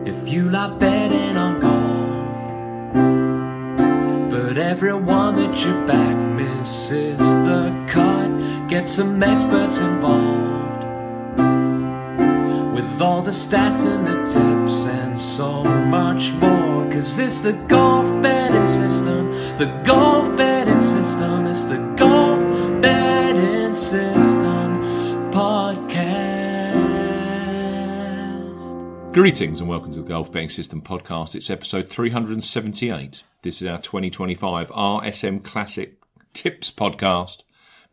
if you like betting on golf, but everyone that you back misses the cut. Get some experts involved with all the stats and the tips and so much more, 'cause it's the golf betting system, the golf betting system, it's the golf betting system podcast. Greetings and welcome to the Golf Betting System podcast. It's episode 378. This is our 2025 Rsm Classic Tips podcast.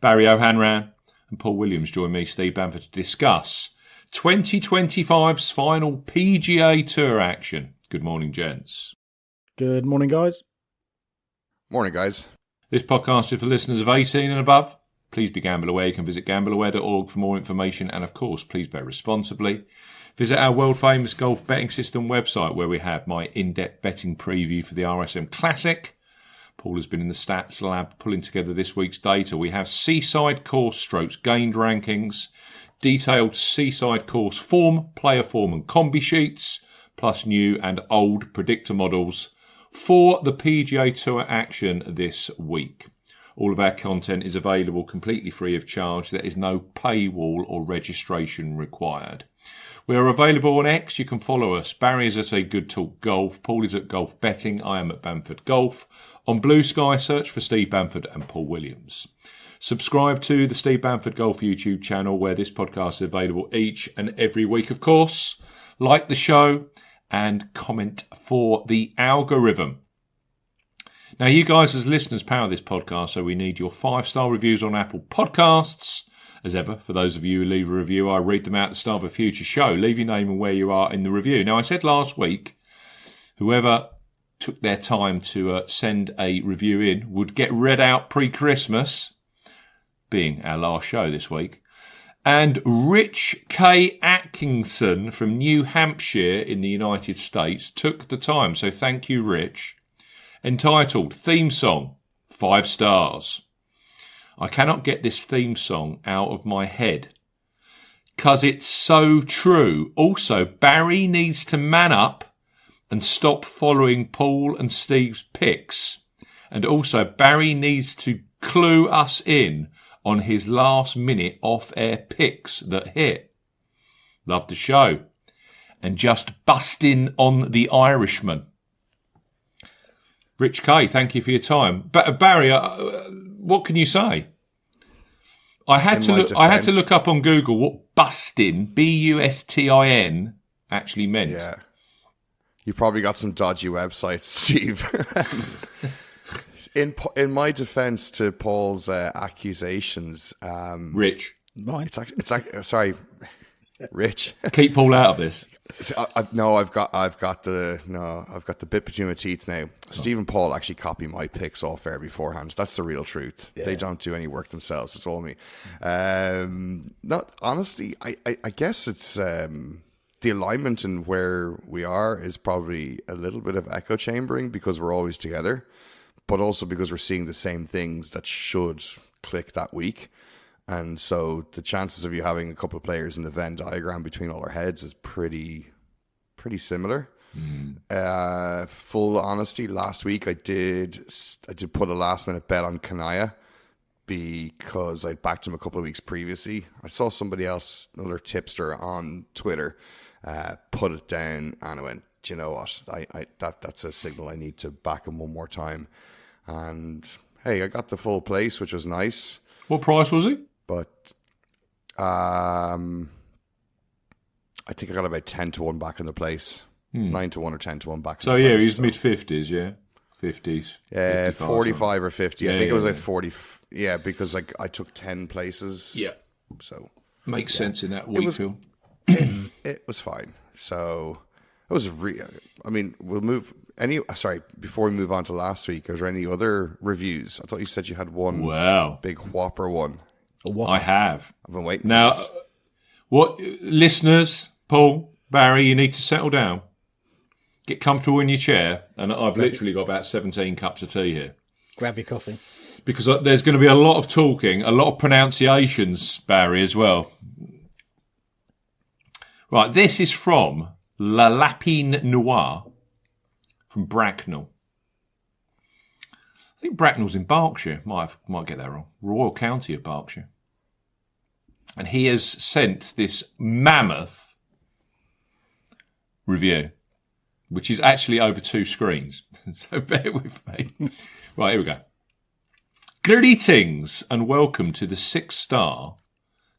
Barry O'Hanran and Paul Williams join me, Steve Bamford, to discuss 2025's final PGA Tour action. Good morning, gents. Good morning, guys. Morning, guys. This podcast is for listeners of 18 and above. Please be gamble aware. You can visit gambleaware.org for more information, and of course, please bet responsibly. Visit our world-famous golf betting system website, where we have my in-depth betting preview for the RSM Classic. Paul has been in the stats lab pulling together this week's data. We have Seaside course strokes gained rankings, detailed Seaside course form, player form and combi sheets, plus new and old predictor models for the PGA Tour action this week. All of our content is available completely free of charge. There is no paywall or registration required. We are available on X. You can follow us. Barry is at A Good Talk Golf. Paul is at Golf Betting. I am at Bamford Golf. On Bluesky, search for Steve Bamford and Paul Williams. Subscribe to the Steve Bamford Golf YouTube channel, where this podcast is available each and every week, of course. Like the show and comment for the algorithm. Now, you guys as listeners power this podcast, so we need your 5-star reviews on Apple Podcasts. As ever, for those of you who leave a review, I read them out at the start of a future show. Leave your name and where you are in the review. Now, I said last week, whoever took their time to send a review in would get read out pre-Christmas, being our last show this week. And Rich K. Atkinson from New Hampshire in the United States took the time. So thank you, Rich. Entitled, Theme Song, 5 stars. I cannot get this theme song out of my head, 'cause it's so true. Also, Barry needs to man up and stop following Paul and Steve's picks. And also, Barry needs to clue us in on his last-minute off-air picks that hit. Love the show. And just busting on the Irishman. Rich K, thank you for your time. Barry, what can you say? I had to look up on Google what bustin, B-U-S-T-I-N, actually meant. Yeah. You probably got some dodgy websites, Steve. In my defense to Paul's accusations, Rich. Mine. Sorry, Rich. Keep Paul out of this. I've got the bit between my teeth now. Steve and Paul actually copy my picks off air beforehand. That's the real truth. Yeah. They don't do any work themselves. It's all me. Honestly, I guess it's the alignment and where we are is probably a little bit of echo chambering because we're always together, but also because we're seeing the same things that should click that week. And so the chances of you having a couple of players in the Venn diagram between all our heads is pretty similar. Full honesty, last week I did put a last minute bet on Kanaya because I'd backed him a couple of weeks previously. I saw somebody else, another tipster on Twitter, put it down, and I went, do you know what? That's a signal I need to back him one more time. And hey, I got the full place, which was nice. What price was he? But I think I got about 10-1 back in the place. 9-1 or 10-1 back in the place. So he's mid-50s, yeah? 50s. Yeah, 45 or 50. I think it was like 40. 40. Yeah, because I took 10 places. Yeah. So makes sense in that week, Phil. It was fine. So it was we'll move. Before we move on to last week, is there any other reviews? I thought you said you had one big whopper one. I have. I've been waiting now, for this. What listeners, Paul, Barry, you need to settle down. Get comfortable in your chair. And I've literally got about 17 cups of tea here. Grab your coffee. Because there's going to be a lot of talking, a lot of pronunciations, Barry, as well. Right, this is from Lapin Noir from Bracknell. I think Bracknell's in Berkshire. Might get that wrong. Royal County of Berkshire. And he has sent this mammoth review, which is actually over 2 screens. So bear with me. Right, here we go. Greetings and welcome to the 6-star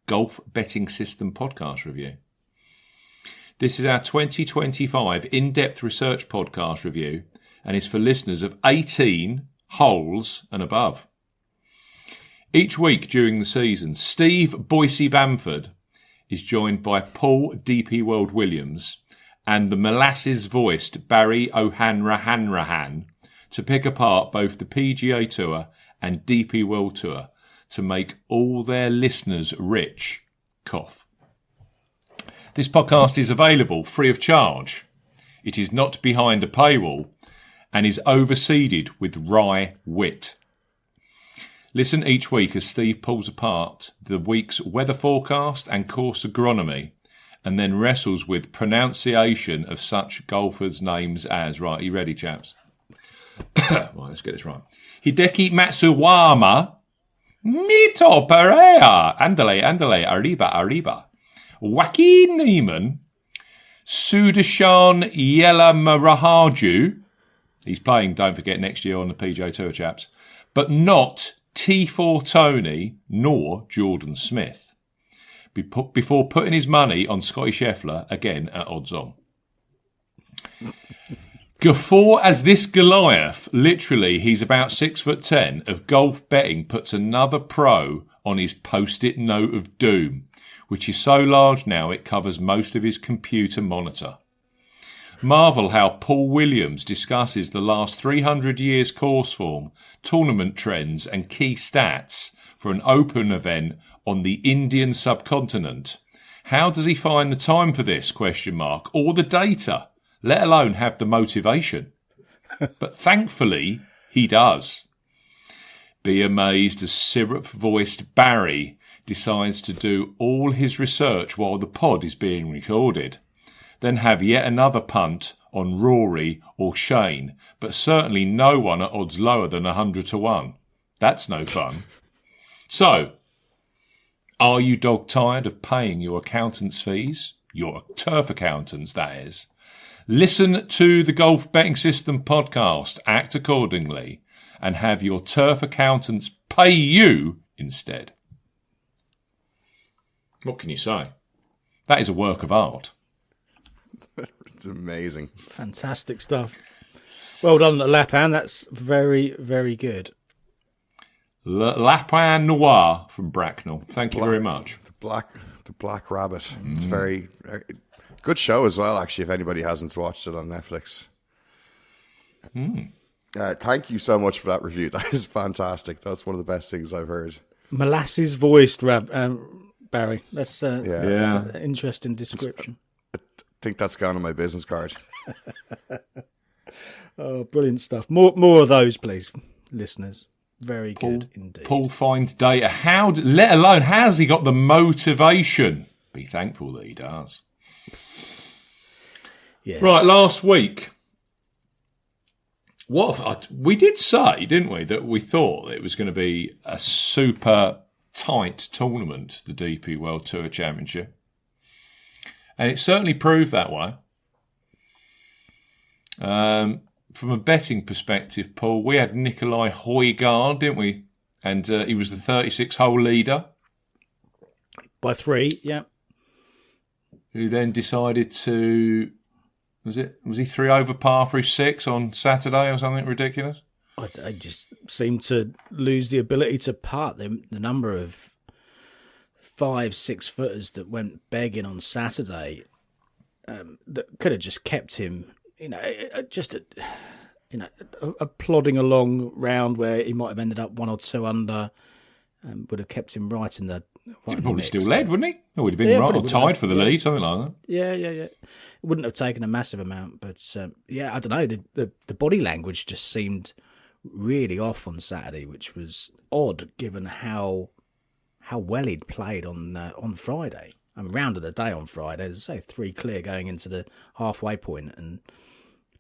Golf Betting System podcast review. This is our 2025 in-depth research podcast review and is for listeners of 18 holes and above. Each week during the season, Steve Boise Bamford is joined by Paul DP World Williams and the molasses-voiced Barry O'Hanrahan to pick apart both the PGA Tour and DP World Tour to make all their listeners rich. Cough. This podcast is available free of charge. It is not behind a paywall and is overseeded with wry wit. Listen each week as Steve pulls apart the week's weather forecast and course agronomy and then wrestles with pronunciation of such golfers' names as... Right, are you ready, chaps? Right, let's get this right. Hideki Matsuyama, Mito Pereira, Andale, Arriba. Joaquin Neiman, Sudarshan Yelamarahaju. He's playing, don't forget, next year on the PGA Tour, chaps. But not T4 Tony nor Jordan Smith. Before putting his money on Scotty Scheffler, again at odds on. Guffaw as this Goliath, literally he's about 6'10", of golf betting puts another pro on his post-it note of doom, which is so large now it covers most of his computer monitor. Marvel how Paul Williams discusses the last 300 years course form, tournament trends and key stats for an open event on the Indian subcontinent. How does he find the time for this, ? Or the data, let alone have the motivation? But thankfully, he does. Be amazed as syrup-voiced Barry decides to do all his research while the pod is being recorded. Then have yet another punt on Rory or Shane, but certainly no one at odds lower than 100 to 1. That's no fun. So, are you dog-tired of paying your accountant's fees? Your turf accountants, that is. Listen to the Golf Betting System podcast, act accordingly, and have your turf accountants pay you instead. What can you say? That is a work of art. It's amazing. Fantastic stuff. Well done, Lapin. That's very, very good. Lapin Noir from Bracknell. Thank you very much. The Black Rabbit. It's very good show as well, actually, if anybody hasn't watched it on Netflix. Thank you so much for that review. That is fantastic. That's one of the best things I've heard. Molasses voiced, Barry. That's an interesting description. I think that's gone on my business card. Oh, brilliant stuff. More of those, please, listeners. Very good indeed. Paul finds data. Let alone, has he got the motivation? Be thankful that he does. Yeah. Right, last week, we did say, didn't we, that we thought it was going to be a super tight tournament, the DP World Tour Championship. And it certainly proved that way. From a betting perspective, Paul, we had Nikolai Højgaard, didn't we? And he was the 36-hole leader. By 3, yeah. Who then decided to... Was he 3 over par through 6 on Saturday or something ridiculous? I just seemed to lose the ability to putt. The number of 5-6 footers that went begging on Saturday that could have just kept him, a plodding along round where he might have ended up 1 or 2 under, would have kept him right in the. He'd probably still led, wouldn't he? Or he'd have been right or tied for the lead, something like that. Yeah. It wouldn't have taken a massive amount, but I don't know. The body language just seemed really off on Saturday, which was odd given how well he'd played on Friday. I mean, round of the day on Friday, as I say, 3 clear going into the halfway point, and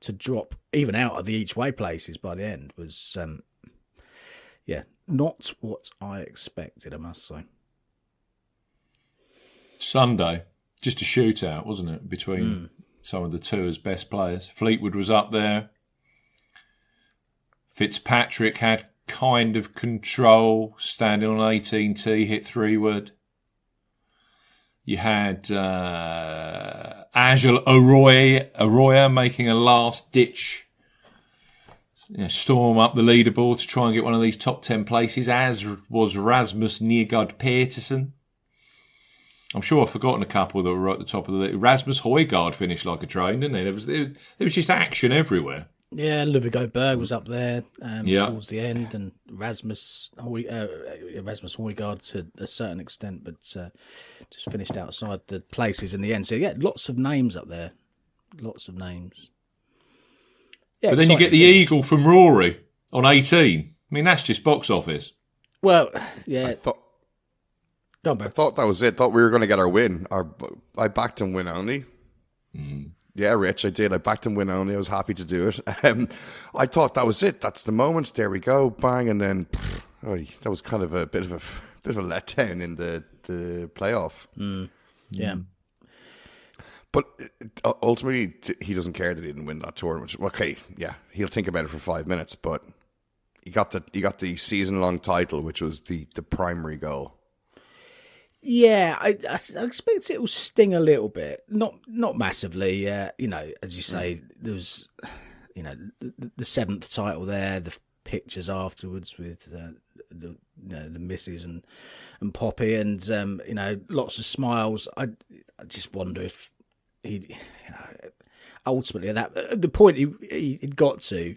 to drop even out of the each way places by the end was, not what I expected, I must say. Sunday, just a shootout, wasn't it, between some of the tour's best players. Fleetwood was up there. Fitzpatrick had kind of control, standing on 18T, hit 3-wood. You had Angel Arroyo making a last-ditch storm up the leaderboard to try and get one of these top 10 places, as was Rasmus Niergaard Petersen. I'm sure I've forgotten a couple that were at the top of the list. Rasmus Højgaard finished like a train, didn't he? There was just action everywhere. Yeah, Ludvig Berg was up there towards the end, and Rasmus Højgaard to a certain extent, but just finished outside the places in the end. So, yeah, lots of names up there. Lots of names. Yeah, but then you get the eagle from Rory on 18. I mean, that's just box office. Well, yeah. I thought that was it. Thought we were going to get our win. I backed him win only. Yeah, Rich, I did. I backed him win only. I was happy to do it. I thought that was it. That's the moment. There we go, bang, and then that was kind of a bit of a letdown in the playoff. Yeah. But ultimately, he doesn't care that he didn't win that tournament. Okay, yeah, he'll think about it for 5 minutes, but he got the season-long title, which was the primary goal. Yeah, I expect it will sting a little bit, not massively. As you say, there was, the 7th title there, the pictures afterwards with the missus and Poppy, and lots of smiles. I just wonder if he, ultimately at the point he'd got to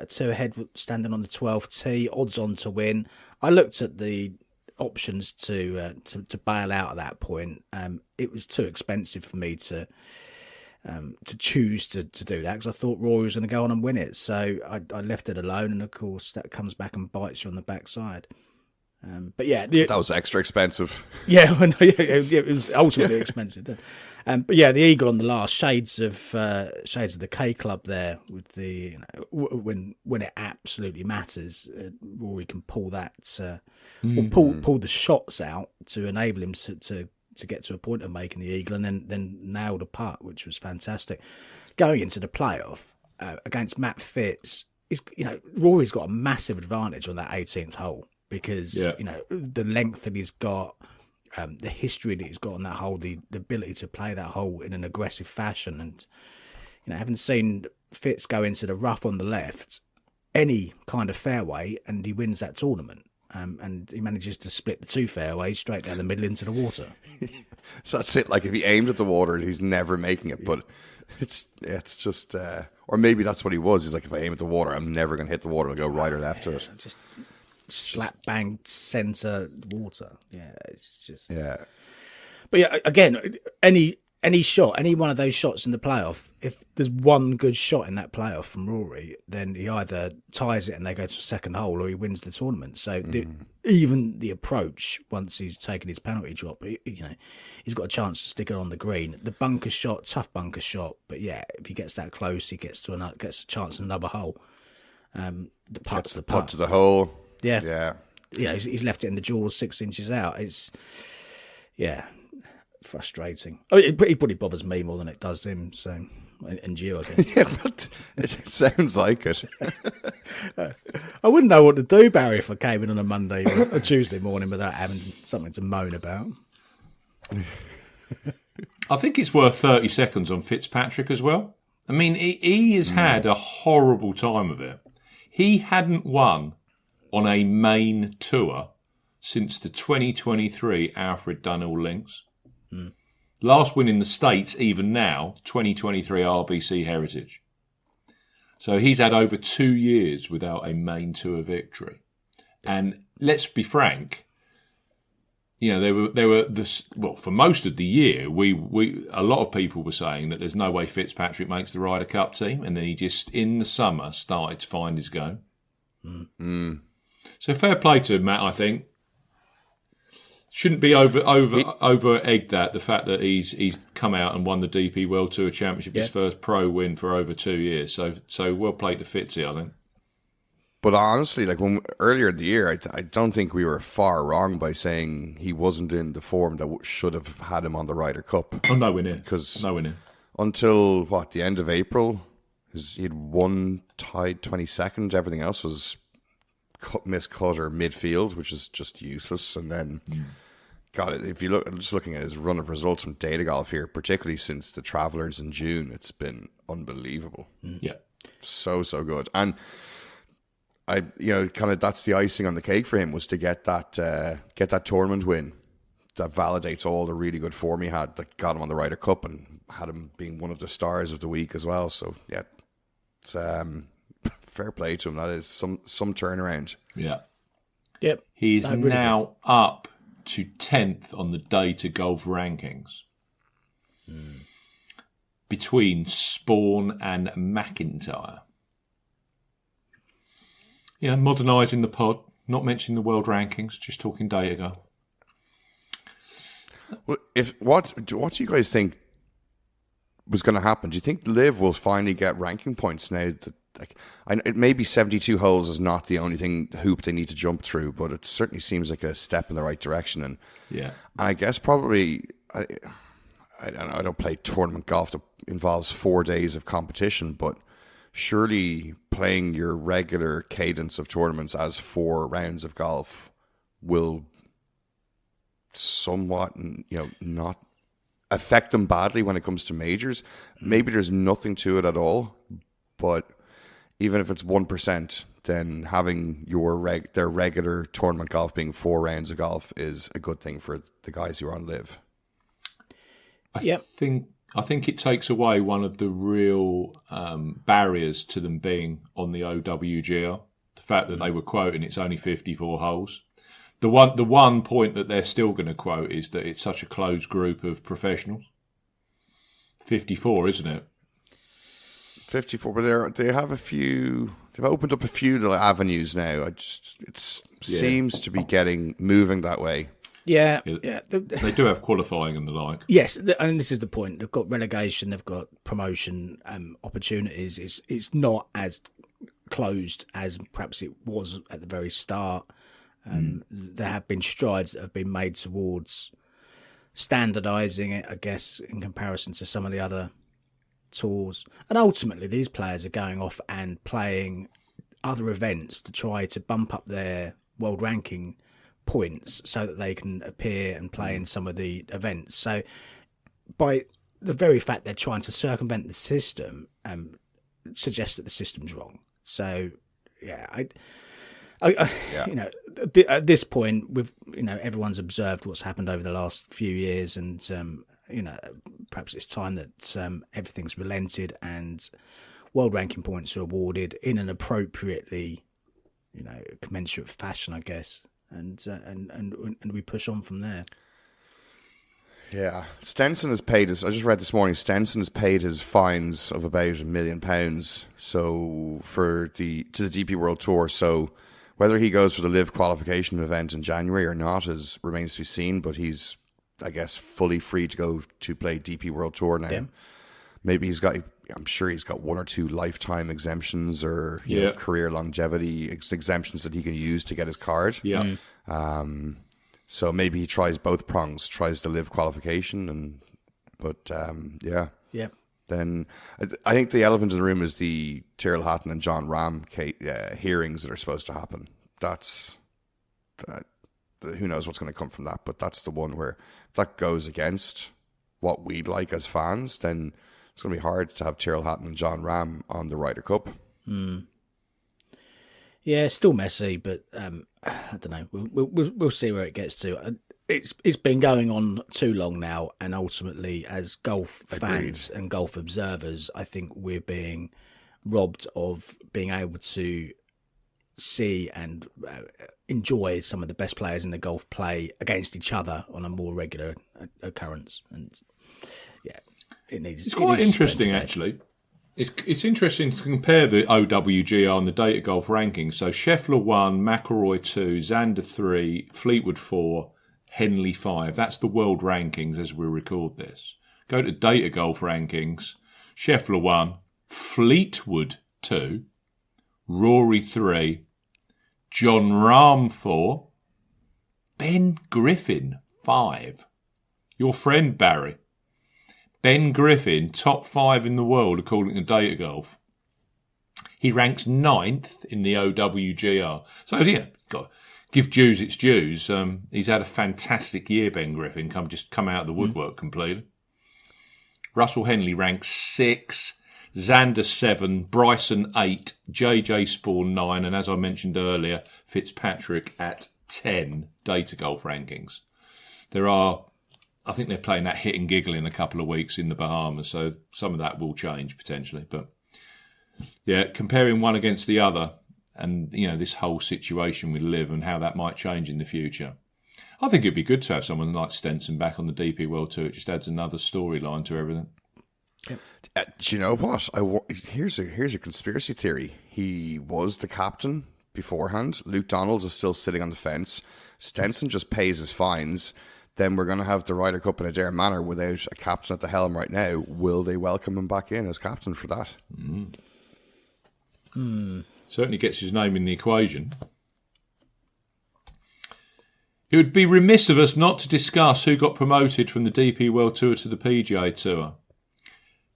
2 ahead, standing on the 12th tee, odds on to win. I looked at the options to bail out at that point. It was too expensive for me to choose to do that, because I thought Rory was going to go on and win it. So I left it alone, and of course that comes back and bites you on the backside. But yeah, that was extra expensive. Yeah, it was ultimately expensive. But yeah, the eagle on the last, shades of the K Club there, with the when it absolutely matters, Rory can pull that or pull the shots out to enable him to get to a point of making the eagle, and then nail the putt, which was fantastic. Going into the playoff against Matt Fitz, Rory's got a massive advantage on that 18th hole, because the length that he's got. The history that he's got on that hole, the ability to play that hole in an aggressive fashion, and having seen Fitz go into the rough on the left, any kind of fairway, and he wins that tournament, and he manages to split the 2 fairways straight down the middle into the water. So that's it. Like, if he aimed at the water, he's never making it. But it's just, or maybe that's what he was. He's like, if I aim at the water, I'm never going to hit the water. I'll go right or left to it. Just slap bang centre water. Yeah, it's just. Yeah. But yeah, again, any shot, any one of those shots in the playoff, if there's one good shot in that playoff from Rory, then he either ties it and they go to a second hole, or he wins the tournament. So even the approach, once he's taken his penalty drop, he's got a chance to stick it on the green. The bunker shot, tough bunker shot, but yeah, if he gets that close, he gets a chance at another hole. The putt's the putt to the hole. Yeah. He's left it in the jaws 6 inches out. It's, frustrating. I mean, it probably bothers me more than it does him, so, and you, I guess. Yeah, but it sounds like it. I wouldn't know what to do, Barry, if I came in on a Monday or a Tuesday morning without having something to moan about. I think it's worth 30 seconds on Fitzpatrick as well. I mean, he has had a horrible time of it. He hadn't won on a main tour since the 2023 Alfred Dunhill Links. Last win in the States, even now, 2023 RBC Heritage. So he's had over 2 years without a main tour victory. And let's be frank, they were for most of the year, a lot of people were saying that there's no way Fitzpatrick makes the Ryder Cup team, and then he just in the summer started to find his game. So fair play to him, Matt, I think. Shouldn't be over egged that the fact that he's come out and won the DP World Tour Championship, his first pro win for over 2 years. So well played to Fitzy, I think. But honestly, like earlier in the year, I don't think we were far wrong by saying he wasn't in the form that should have had him on the Ryder Cup. Oh, nowhere near. Because nowhere near. Until the end of April, he'd won, tied 22nd. Everything else was miscut or midfield, which is just useless. And then, God, if you look, I'm just looking at his run of results from data golf here, particularly since the Travellers in June, it's been unbelievable. Yeah, so good. And kind of that's the icing on the cake for him, was to get that tournament win that validates all the really good form he had, that got him on the Ryder Cup and had him being one of the stars of the week as well. So yeah, it's fair play to him. That is some turnaround. Yeah. Yep. He's now up to 10th on the Data Golf rankings. Between Spawn and McIntyre. Modernising the pod, not mentioning the world rankings, just talking data golf. Well, what do you guys think was going to happen? Do you think Liv will finally get ranking points now? It may be 72 holes is not the only hoop they need to jump through, but it certainly seems like a step in the right direction. And I guess probably I don't know. I don't play tournament golf that involves 4 days of competition, but surely playing your regular cadence of tournaments as 4 rounds of golf will somewhat, not affect them badly when it comes to majors. Maybe there's nothing to it at all, but even if it's 1%, then having their regular tournament golf being 4 rounds of golf is a good thing for the guys who are on Live. I think it takes away one of the real barriers to them being on the OWGR. The fact that they were quoting it's only 54 holes. The one point that they're still going to quote is that it's such a closed group of professionals. 54, isn't it? 54, but they have a few. They've opened up a few avenues now. It seems to be moving that way. Yeah. They do have qualifying and the like. Yes, and this is the point. They've got relegation, they've got promotion opportunities. It's not as closed as perhaps it was at the very start. There have been strides that have been made towards standardising it, I guess, in comparison to some of the other tours. And ultimately, these players are going off and playing other events to try to bump up their world ranking points so that they can appear and play in some of the events. So by the very fact they're trying to circumvent the system suggests that the system's wrong. So at this point, everyone's observed what's happened over the last few years, and perhaps it's time that everything's relented and world ranking points are awarded in an appropriately, commensurate fashion, I guess, and we push on from there. Yeah, Stenson has paid his. I just read this morning. Stenson has paid his fines of about £1 million. So to the DP World Tour. So whether he goes for the Live qualification event in January or not remains to be seen. But he's, I guess, fully free to go to play DP World Tour now. Yeah. Maybe I'm sure he's got 1 or 2 lifetime exemptions or career longevity exemptions that he can use to get his card. Yeah. So maybe he tries both prongs, tries the Live qualification, Then I think the elephant in the room is the Tyrrell Hatton and John Ram hearings that are supposed to happen. That's who knows what's going to come from that, but that's the one where if that goes against what we'd like as fans, then it's going to be hard to have Tyrrell Hatton and John Ram on the Ryder Cup. Yeah, it's still messy, but I don't know. We'll see where it gets to. It's been going on too long now, and ultimately, as golf fans and golf observers, I think we're being robbed of being able to see and enjoy some of the best players in the golf play against each other on a more regular occurrence. And it needs. It's quite interesting, actually. It's interesting to compare the OWGR and the Data Golf rankings. So Scheffler 1, McIlroy 2, Xander 3, Fleetwood 4, Henley 5. That's the world rankings as we record this. Go to Data Golf Rankings. Scheffler 1, Fleetwood 2, Rory 3, John Rahm 4, Ben Griffin 5. Your friend Barry. Ben Griffin, top 5 in the world according to Data Golf. He ranks 9th in the OWGR. So yeah, got to give dues its dues. He's had a fantastic year, Ben Griffin. Come out of the woodwork completely. Russell Henley ranks 6, Xander 7, Bryson 8, JJ Spawn 9, and as I mentioned earlier, Fitzpatrick at 10 Data Golf Rankings. I think they're playing that hit and giggle in a couple of weeks in the Bahamas, so some of that will change potentially. But yeah, comparing one against the other and, this whole situation we live and how that might change in the future. I think it'd be good to have someone like Stenson back on the DP World Tour. It just adds another storyline to everything. Do you know what? Here's a conspiracy theory. He was the captain beforehand. Luke Donalds is still sitting on the fence. Stenson just pays his fines. Then we're going to have the Ryder Cup in Adair Manor without a captain at the helm right now. Will they welcome him back in as captain for that? Certainly gets his name in the equation. It would be remiss of us not to discuss who got promoted from the DP World Tour to the PGA Tour.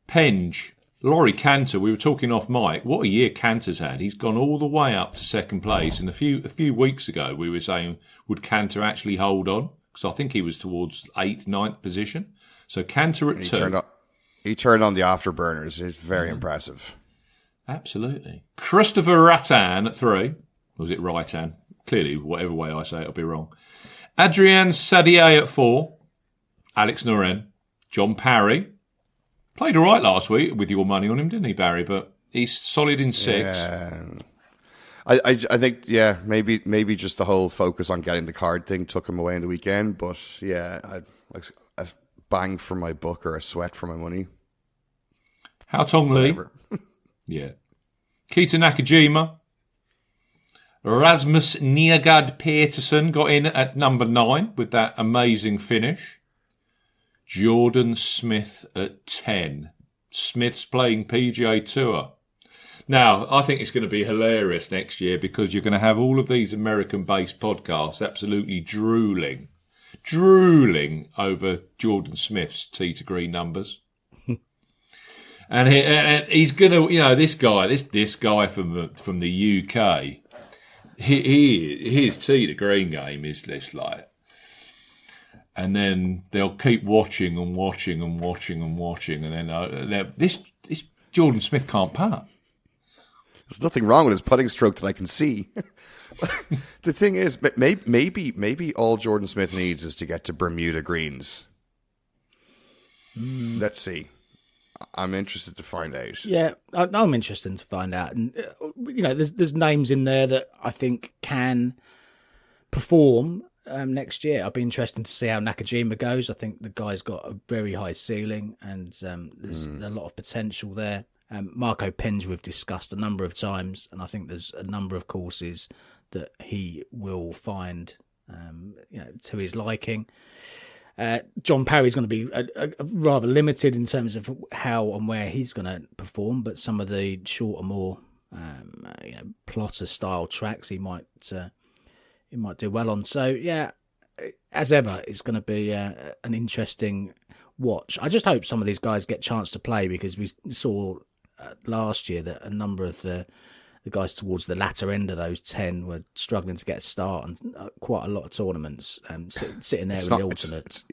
Penge, Laurie Cantor, we were talking off mic. What a year Cantor's had. He's gone all the way up to second place. And a few weeks ago, we were saying, would Cantor actually hold on? Because I think he was towards 8th, 9th position. So Cantor at 2. He turned on the afterburners. It's very impressive. Absolutely. Christopher Rattan at 3. Or was it Raitan? Clearly, whatever way I say it, I'll be wrong. Adrian Sadier at 4. Alex Noren. John Parry. Played all right last week with your money on him, didn't he, Barry? But he's solid in 6. Yeah. I think, yeah, maybe just the whole focus on getting the card thing took him away in the weekend. But, yeah, a bang for my buck or a sweat for my money. Hao Tong Lee. Yeah. Keita Nakajima. Rasmus Niergaard Peterson got in at number 9 with that amazing finish. Jordan Smith at 10. Smith's playing PGA Tour. Now, I think it's going to be hilarious next year because you're going to have all of these American-based podcasts absolutely drooling over Jordan Smith's tee to green numbers. And he's going to, this guy from the UK, his tee to green game is this like, and then they'll keep watching, and then this Jordan Smith can't putt. There's nothing wrong with his putting stroke that I can see. The thing is, maybe all Jordan Smith needs is to get to Bermuda greens. Let's see. I'm interested to find out. Yeah, I'm interested to find out. And, there's names in there that I think can perform next year. I'll be interested to see how Nakajima goes. I think the guy's got a very high ceiling and there's a lot of potential there. Marco Penge we've discussed a number of times, and I think there's a number of courses that he will find to his liking. John Parry's going to be a rather limited in terms of how and where he's going to perform, but some of the shorter, more plotter style tracks he might do well on. So yeah, as ever, it's going to be an interesting watch. I just hope some of these guys get a chance to play, because we saw last year that a number of the guys towards the latter end of those 10 were struggling to get a start, and quite a lot of tournaments sitting there the alternates.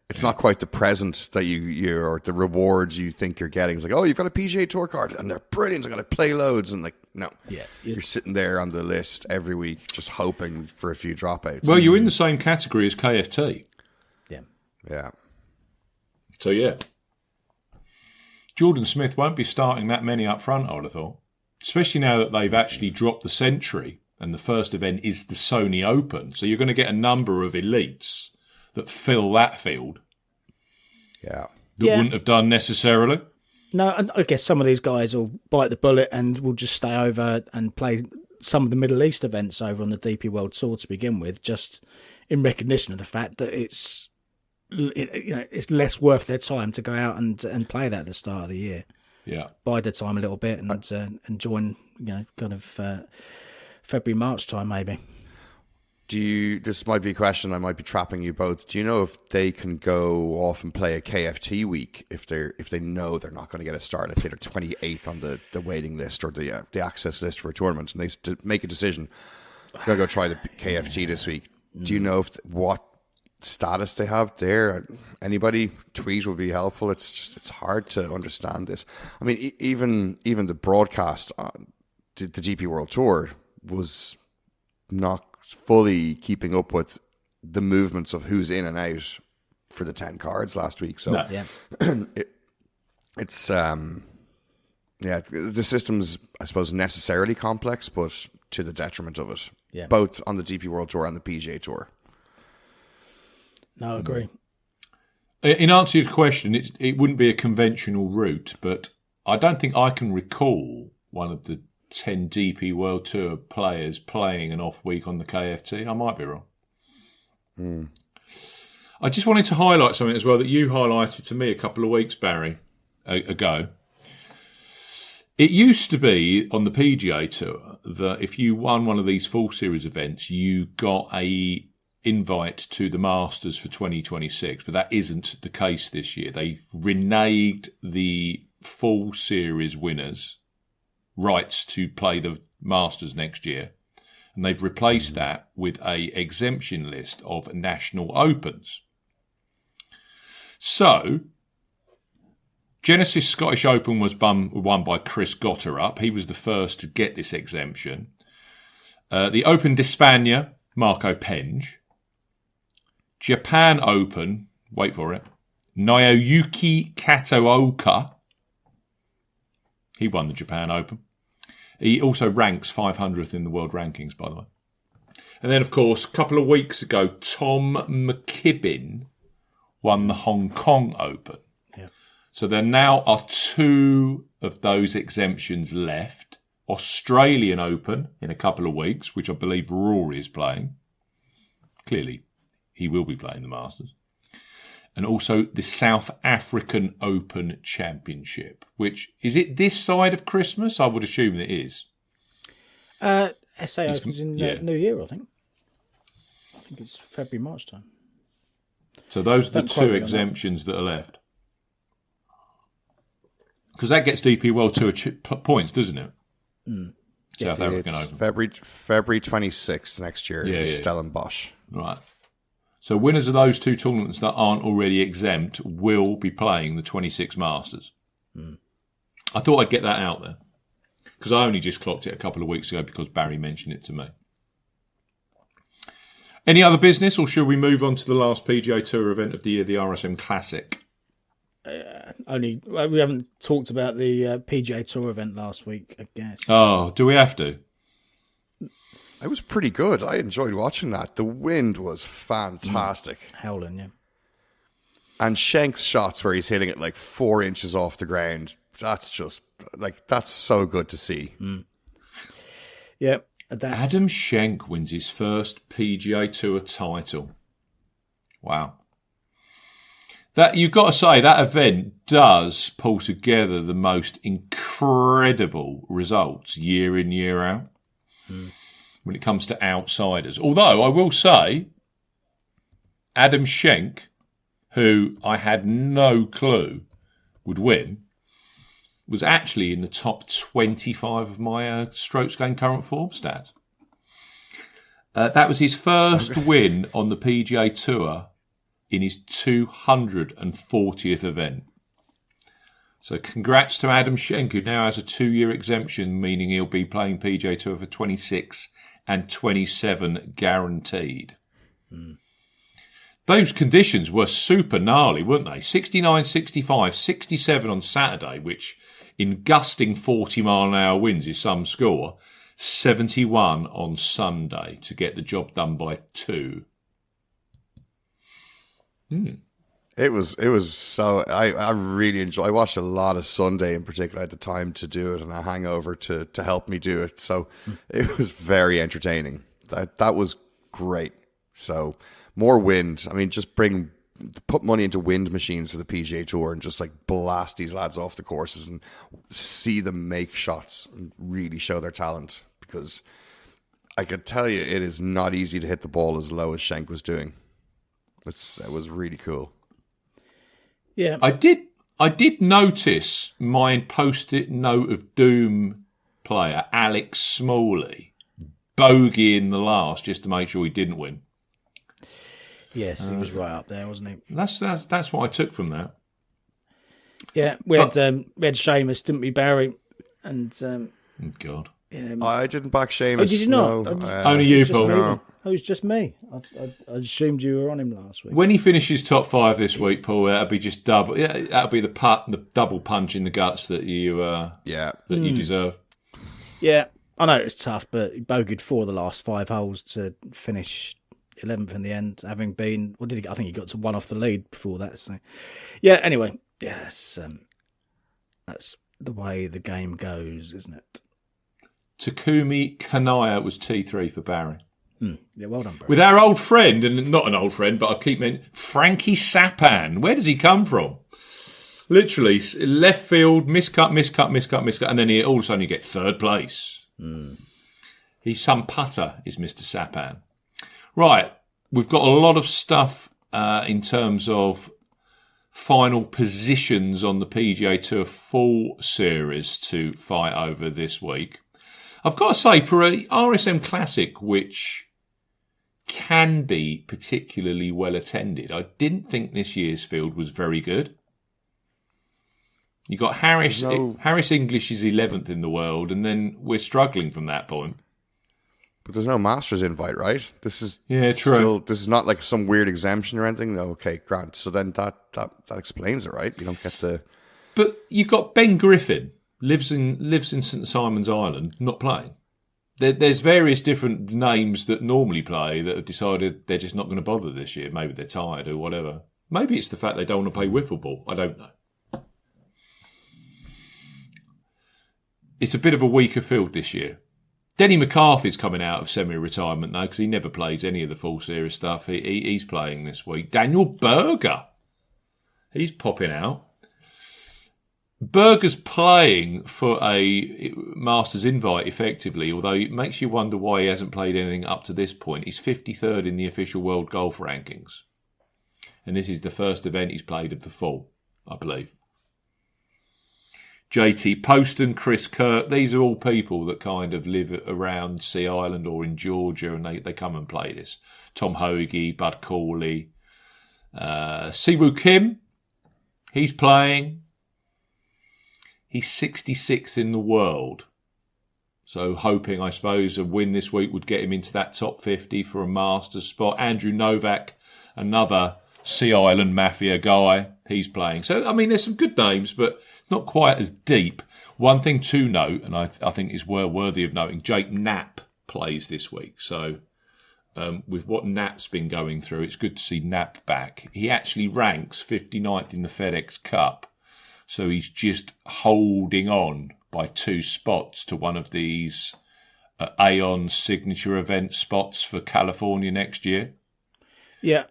It's not quite the present that you or the rewards you think you're getting. It's like, oh, you've got a PGA Tour card and they're brilliant. I'm going to play loads. And no. Yeah, you're sitting there on the list every week just hoping for a few dropouts. Well, you're in the same category as KFT. Yeah. So, yeah. Jordan Smith won't be starting that many up front, I would have thought. Especially now that they've actually dropped the Century and the first event is the Sony Open. So you're going to get a number of elites that fill that field. Yeah. That wouldn't have done necessarily. No, I guess some of these guys will bite the bullet and will just stay over and play some of the Middle East events over on the DP World Tour to begin with, just in recognition of the fact that it's less worth their time to go out and play that at the start of the year. Yeah, bide their time a little bit and join, kind of February, March time maybe. This might be a question, I might be trapping you both. Do you know if they can go off and play a KFT week if they know they're not going to get a start? Let's say they're 28th on the waiting list or the access list for a tournament, and they make a decision, I'm going to go try the KFT this week. Do you know what status they have there? Anybody tweet would be helpful. It's hard to understand this. I mean, even the broadcast on the GP World Tour was not fully keeping up with the movements of who's in and out for the 10 cards last week. So Yeah. it's the system's, I suppose, necessarily complex, but to the detriment of it. Yeah. Both on the GP World Tour and the PGA Tour. No, I agree. In answer to your question, it wouldn't be a conventional route, but I don't think I can recall one of the 10 DP World Tour players playing an off week on the KFT. I might be wrong. I just wanted to highlight something as well that you highlighted to me a couple of weeks, Barry, ago. It used to be on the PGA Tour that if you won one of these full series events, you got a invite to the Masters for 2026, but that isn't the case this year. They reneged the full series winners' rights to play the Masters next year, and they've replaced that with a exemption list of national opens. So, Genesis Scottish Open was won by Chris Gotterup. He was the first to get this exemption. The Open d'Espagne, Marco Penge. Japan Open, wait for it, Naoyuki Kataoka. He won the Japan Open. He also ranks 500th in the world rankings, by the way. And then, of course, a couple of weeks ago, Tom McKibbin won the Hong Kong Open. Yeah. So there now are 2 of those exemptions left. Australian Open in a couple of weeks, which I believe Rory is playing. Clearly, he will be playing the Masters. And also the South African Open Championship, which, is it this side of Christmas? I would assume it is. SA Open's in New Year, I think. I think it's February, March time. So those are the Don't quote 2 me on exemptions that are left. Because that gets DP World Tour points, doesn't it? South African It's Open. February 26th next year. Yeah, Stellenbosch. Right. So winners of those 2 tournaments that aren't already exempt will be playing the 26 Masters. I thought I'd get that out there because I only just clocked it a couple of weeks ago because Barry mentioned it to me. Any other business, or should we move on to the last PGA Tour event of the year, the RSM Classic? We haven't talked about the PGA Tour event last week, I guess. Oh, do we have to? It was pretty good. I enjoyed watching that. The wind was fantastic. Howling, yeah. And Schenk's shots where he's hitting it like 4 inches off the ground, that's just, that's so good to see. Yeah. Adam Schenk wins his first PGA Tour title. Wow. That you've got to say, that event does pull together the most incredible results year in, year out. When it comes to outsiders. Although I will say, Adam Schenk, who I had no clue would win, was actually in the top 25 of my strokes gained current form stats. That was his first win on the PGA Tour in his 240th event. So congrats to Adam Schenk, who now has a 2-year exemption, meaning he'll be playing PGA Tour for 26 and 27 guaranteed. Those conditions were super gnarly, weren't they? 69, 65, 67 on Saturday, which in gusting 40-mile-an-hour winds is some score. 71 on Sunday to get the job done by 2. It was so, I really enjoyed. I watched a lot of Sunday in particular at the time to do it, and a hangover to help me do it. So it was very entertaining. That was great. So more wind. I mean, just put money into wind machines for the PGA Tour and just like blast these lads off the courses and see them make shots and really show their talent. Because I could tell you, it is not easy to hit the ball as low as Schenk was doing. It was really cool. Yeah, I did notice my post-it note of doom player Alex Smalley bogey in the last just to make sure he didn't win. yes, he was right up there, wasn't he? That's what I took from that. Yeah, we had Seamus, didn't we, Barry? And God, I didn't back Seamus. Oh, did you not? No. only you, just Paul. me, No. then. Oh, it was just me. I assumed you were on him last week. When he finishes top 5 this week, Paul, that'll be just double. Yeah, that'll be the double punch in the guts that you you deserve. Yeah, I know it's tough, but he bogeyed 4 of the last 5 holes to finish 11th in the end, having been, what did he? I think he got to 1 off the lead before that. So, yeah. Anyway, yes, that's the way the game goes, isn't it? Takumi Kanaya was T3 for Barry. Yeah, well done, bro. With our old friend, and not an old friend, but I keep mentioning Frankie Sapan. Where does he come from? Literally, left field, miscut, and then all of a sudden you get 3rd place. He's some putter, is Mr. Sapan. Right, we've got a lot of stuff in terms of final positions on the PGA Tour full series to fight over this week. I've got to say, for a RSM Classic, which can be particularly well attended, I didn't think this year's field was very good. You got Harris English is 11th in the world, and then we're struggling from that point. But there's no Masters invite, right? This is true. This is not like some weird exemption or anything. No, okay, Grant. So then that explains it, right? You don't get the. But you got Ben Griffin lives in St Simon's Island, not playing. There's various different names that normally play that have decided they're just not going to bother this year. Maybe they're tired or whatever. Maybe it's the fact they don't want to play wiffle ball. I don't know. It's a bit of a weaker field this year. Denny McCarthy's coming out of semi-retirement though, because he never plays any of the full series stuff. He's playing this week. Daniel Berger, he's popping out. Berger's playing for a Masters invite effectively, although it makes you wonder why he hasn't played anything up to this point. He's 53rd in the official world golf rankings. And this is the first event he's played of the full, I believe. JT Poston, Chris Kirk, these are all people that kind of live around Sea Island or in Georgia, and they come and play this. Tom Hoagie, Bud Cawley, Siwoo Kim, he's playing. He's 66th in the world. So hoping, I suppose, a win this week would get him into that top 50 for a Masters spot. Andrew Novak, another Sea Island Mafia guy, he's playing. So, I mean, there's some good names, but not quite as deep. One thing to note, and I think is worthy of noting, Jake Knapp plays this week. So with what Knapp's been going through, it's good to see Knapp back. He actually ranks 59th in the FedEx Cup. So he's just holding on by 2 spots to one of these Aon signature event spots for California next year. Yeah,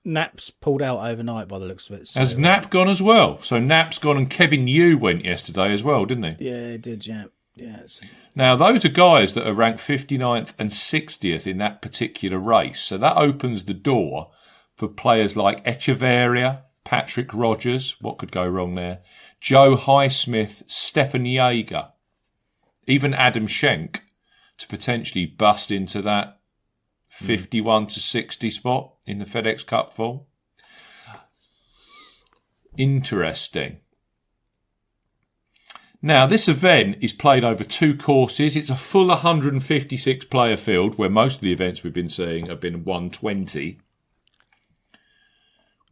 Knapp's pulled out overnight by the looks of it. So, Has Knapp gone as well? So Knapp's gone and Kevin Yu went yesterday as well, didn't he? Yeah, he did, yeah. Now, those are guys that are ranked 59th and 60th in that particular race. So that opens the door for players like Echeverria, Patrick Rogers, what could go wrong there? Joe Highsmith, Stefan Jaeger, even Adam Schenk to potentially bust into that 51 to 60 spot in the FedEx Cup full. Interesting. Now, this event is played over 2 courses. It's a full 156 player field, where most of the events we've been seeing have been 120.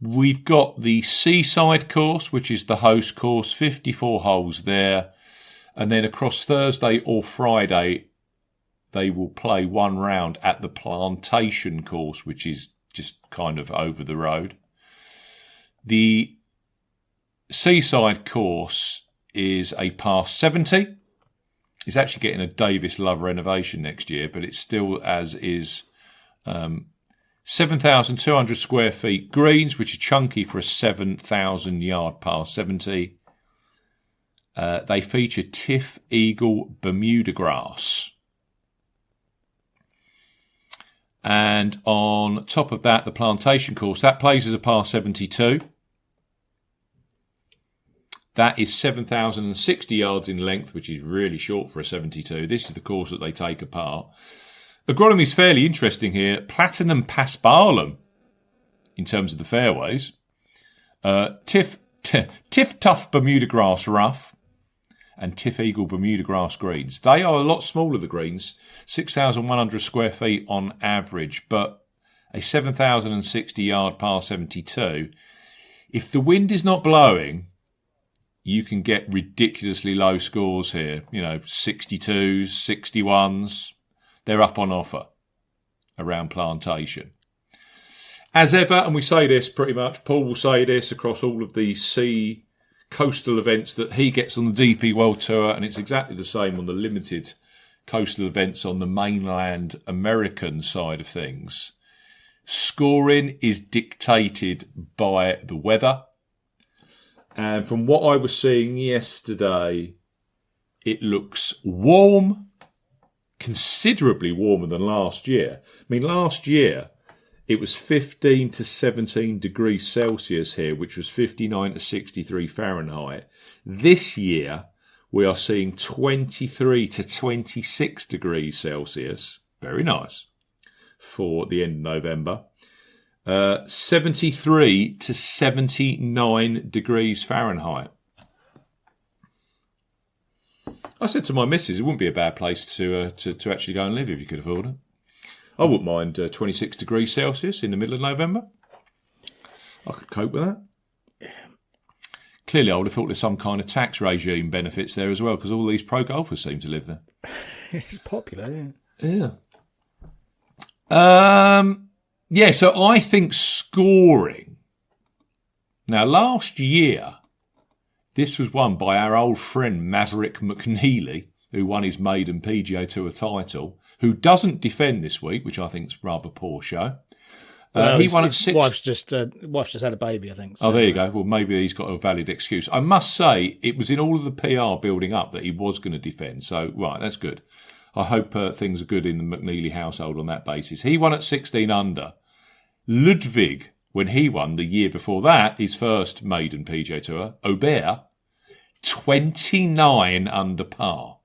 We've got the Seaside course, which is the host course, 54 holes there. And then across Thursday or Friday, they will play 1 round at the Plantation course, which is just kind of over the road. The Seaside course is a par 70. It's actually getting a Davis Love renovation next year, but it's still as is 7,200 square feet greens, which are chunky for a 7,000 yard par 70. They feature Tiff Eagle Bermuda grass. And on top of that, the plantation course, that plays as a par 72. That is 7,060 yards in length, which is really short for a 72. This is the course that they take apart. Agronomy is fairly interesting here. Platinum Paspalum, in terms of the fairways. Tiff Tough Bermuda grass rough and Tiff Eagle Bermuda grass greens. They are a lot smaller, the greens, 6,100 square feet on average, but a 7,060 yard par 72. If the wind is not blowing, you can get ridiculously low scores here. 62s, 61s. They're up on offer around plantation. As ever, and we say this pretty much, Paul will say this across all of the sea coastal events that he gets on the DP World Tour, and it's exactly the same on the limited coastal events on the mainland American side of things. Scoring is dictated by the weather. And from what I was seeing yesterday, it looks warm, considerably warmer than last year. I mean, last year, it was 15 to 17 degrees Celsius here, which was 59 to 63 Fahrenheit. This year, we are seeing 23 to 26 degrees Celsius. Very nice for the end of November. 73 to 79 degrees Fahrenheit. I said to my missus, it wouldn't be a bad place to actually go and live if you could afford it. I wouldn't mind 26 degrees Celsius in the middle of November. I could cope with that. Clearly, I would have thought there's some kind of tax regime benefits there as well, because all these pro golfers seem to live there. It's popular, yeah. Yeah, so I think scoring. Now, last year, this was won by our old friend Maverick McNeely, who won his maiden PGA Tour title, who doesn't defend this week, which I think is rather poor show. He won at six. Wife's just had a baby, I think. So. Oh, there you go. Well, maybe he's got a valid excuse. I must say, it was in all of the PR building up that he was going to defend. So, right, that's good. I hope things are good in the McNeely household on that basis. He won at 16 under. Ludwig, when he won the year before that, his first maiden PGA Tour, Aubert, 29 under par.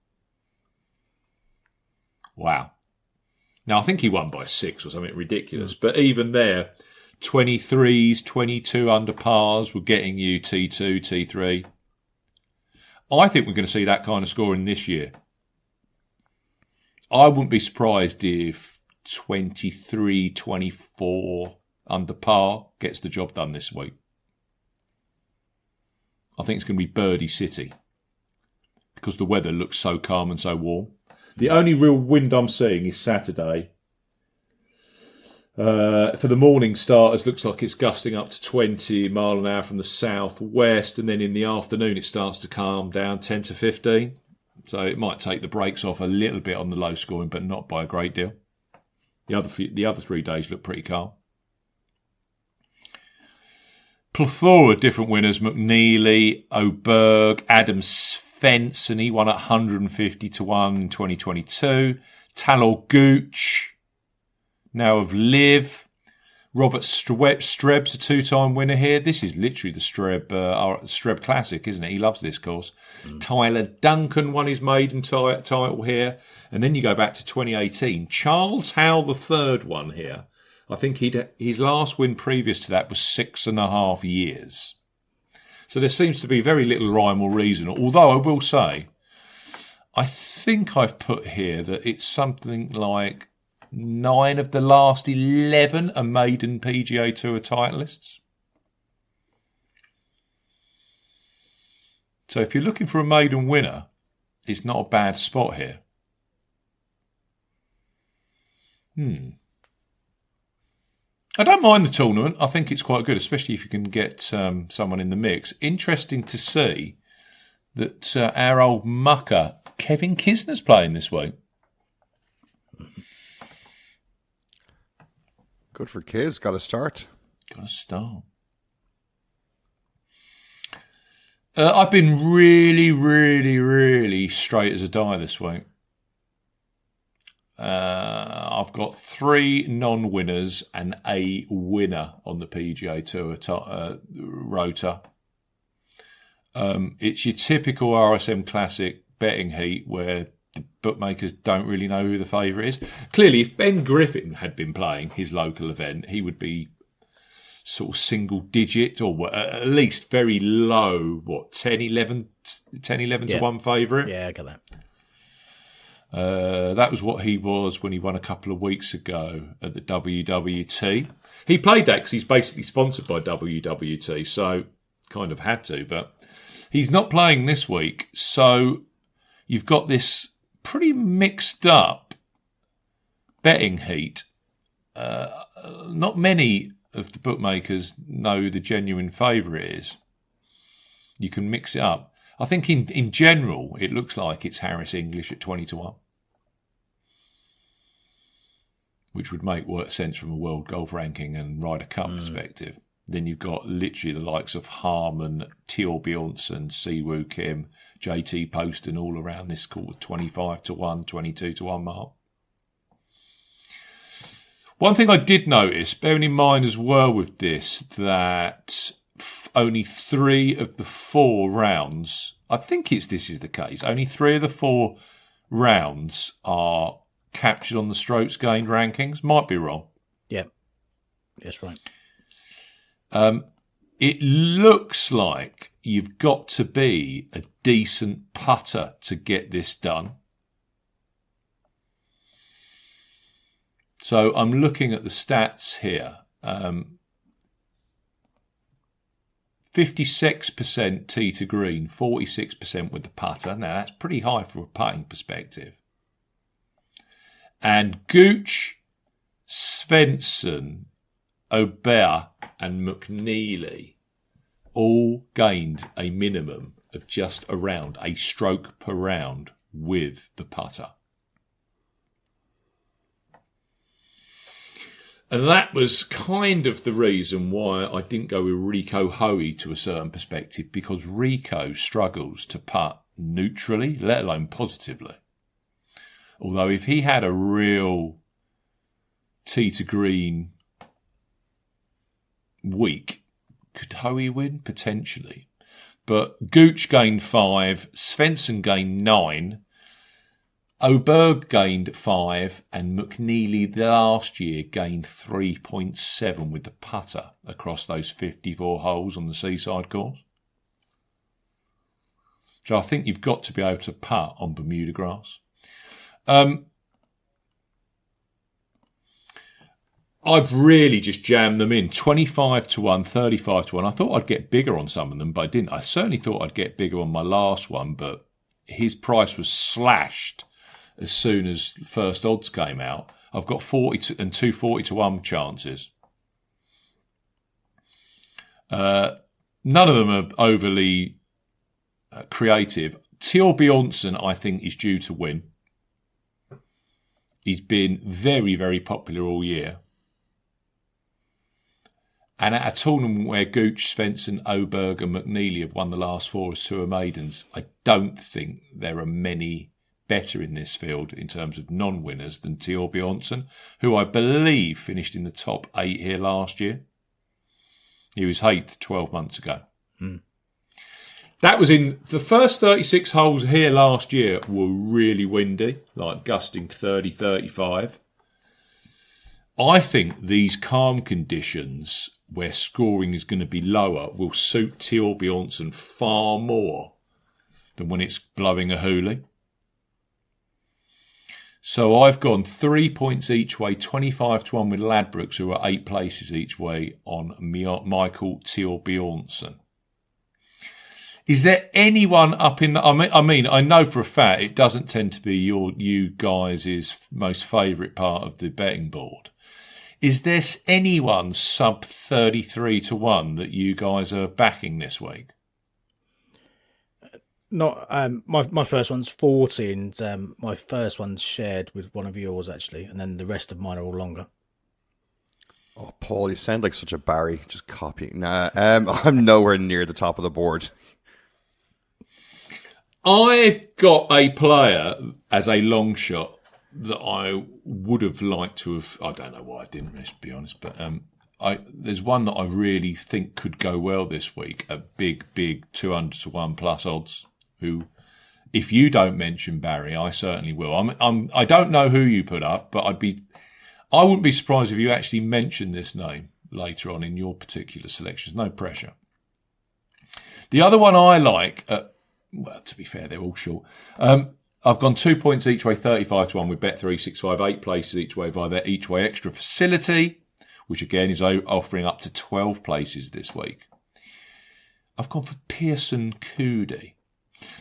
Wow. Now, I think he won by 6 or something ridiculous. But even there, 23s, 22 under pars were getting you T2, T3. I think we're going to see that kind of scoring this year. I wouldn't be surprised if 23, 24 under par gets the job done this week. I think it's going to be Birdie City because the weather looks so calm and so warm. The only real wind I'm seeing is Saturday. For the morning starters, looks like it's gusting up to 20 mile an hour from the southwest, and then in the afternoon it starts to calm down 10 to 15. So it might take the brakes off a little bit on the low scoring, but not by a great deal. The other 3 days look pretty calm. Plethora of different winners: McNeely, Oberg, Adam Svensson, and he won at 150 to 1 in 2022. Talor Gooch, now of Liv. Robert Streb's a 2-time winner here. This is literally the Streb Classic, isn't it? He loves this course. Tyler Duncan won his maiden title here. And then you go back to 2018. Charles Howell the third won here. I think his last win previous to that was 6.5 years. So there seems to be very little rhyme or reason. Although I will say, I think I've put here that it's something like 9 of the last 11 are maiden PGA Tour titleists. So if you're looking for a maiden winner, it's not a bad spot here. I don't mind the tournament. I think it's quite good, especially if you can get someone in the mix. Interesting to see that our old mucker, Kevin Kisner's playing this week. Good for kids. Got to start. Got to start. I've been really, really, really straight as a die this week. I've got 3 non-winners and a winner on the PGA Tour rota. It's your typical RSM Classic betting heat where the bookmakers don't really know who the favourite is. Clearly, if Ben Griffin had been playing his local event, he would be sort of single digit or at least very low, 10, 11 to 1 favourite. Yeah, I get that. That was what he was when he won a couple of weeks ago at the WWT. He played that because he's basically sponsored by WWT, so kind of had to, but he's not playing this week. So you've got this pretty mixed up betting heat. Not many of the bookmakers know who the genuine favourite is. You can mix it up. I think in general, it looks like it's Harris English at 20 to 1. Which would make sense from a world golf ranking and Ryder Cup perspective. Then you've got literally the likes of Harmon, Teal Bjornsson, Siwoo Kim, JT Poston all around this called 25 to 1, 22 to 1 mark. One thing I did notice, bearing in mind as well with this, that only 3 of the 4 rounds, I think this is the case, only 3 of the 4 rounds are captured on the strokes gained rankings. Might be wrong. Yeah, that's right. It looks like you've got to be a decent putter to get this done. So I'm looking at the stats here. 56% tee to green, 46% with the putter. Now, that's pretty high from a putting perspective. And Gooch, Svensson, Aubert and McNeely all gained a minimum of just around a stroke per round with the putter. And that was kind of the reason why I didn't go with Rico Hoey to a certain perspective, because Rico struggles to putt neutrally, let alone positively. Although if he had a real tee to green week, could Hoey win? Potentially. But Gooch gained 5, Svensson gained 9, Oberg gained 5, and McNeely last year gained 3.7 with the putter across those 54 holes on the Seaside course. So I think you've got to be able to putt on Bermuda grass. I've really just jammed them in. 25 to 1, 35 to 1. I thought I'd get bigger on some of them, but I didn't. I certainly thought I'd get bigger on my last one, but his price was slashed as soon as the first odds came out. I've got 40 and 240 to 1 chances. None of them are overly creative. Teal Bjornsson, I think, is due to win. He's been very, very popular all year. And at a tournament where Gooch, Svensson, Oberg and McNeely have won the last 4 as tour maidens, I don't think there are many better in this field in terms of non-winners than Teal Bjornsson, who I believe finished in the top 8 here last year. He was 8th 12 months ago. That was in the first 36 holes here last year were really windy, like gusting 30, 35. I think these calm conditions where scoring is going to be lower will suit Teal Bjornsson far more than when it's blowing a hoolie. So I've gone 3 points each way, 25 to 1 with Ladbrokes, who are 8 places each way on Michael Teal Bjornsson. Is there anyone up in the... I mean, I know for a fact it doesn't tend to be you guys' most favourite part of the betting board. Is there anyone sub 33 to 1 that you guys are backing this week? Not my first one's 40, and my first one's shared with one of yours actually, and then the rest of mine are all longer. Oh, Paul, you sound like such a Barry. Just copying. Nah, I'm nowhere near the top of the board. I've got a player as a long shot that I would have liked to have. I don't know why I didn't, let's be honest. But there's one that I really think could go well this week at big 200-1 plus odds. Who, if you don't mention Barry, I certainly will. I don't know who you put up, but I wouldn't be surprised if you actually mentioned this name later on in your particular selections. No pressure. The other one I like, well, to be fair, they're all short. I've gone 2 points each way, 35-1 with Bet365, 8 places each way via their each way extra facility, which again is offering up to 12 places this week. I've gone for Pearson Coody.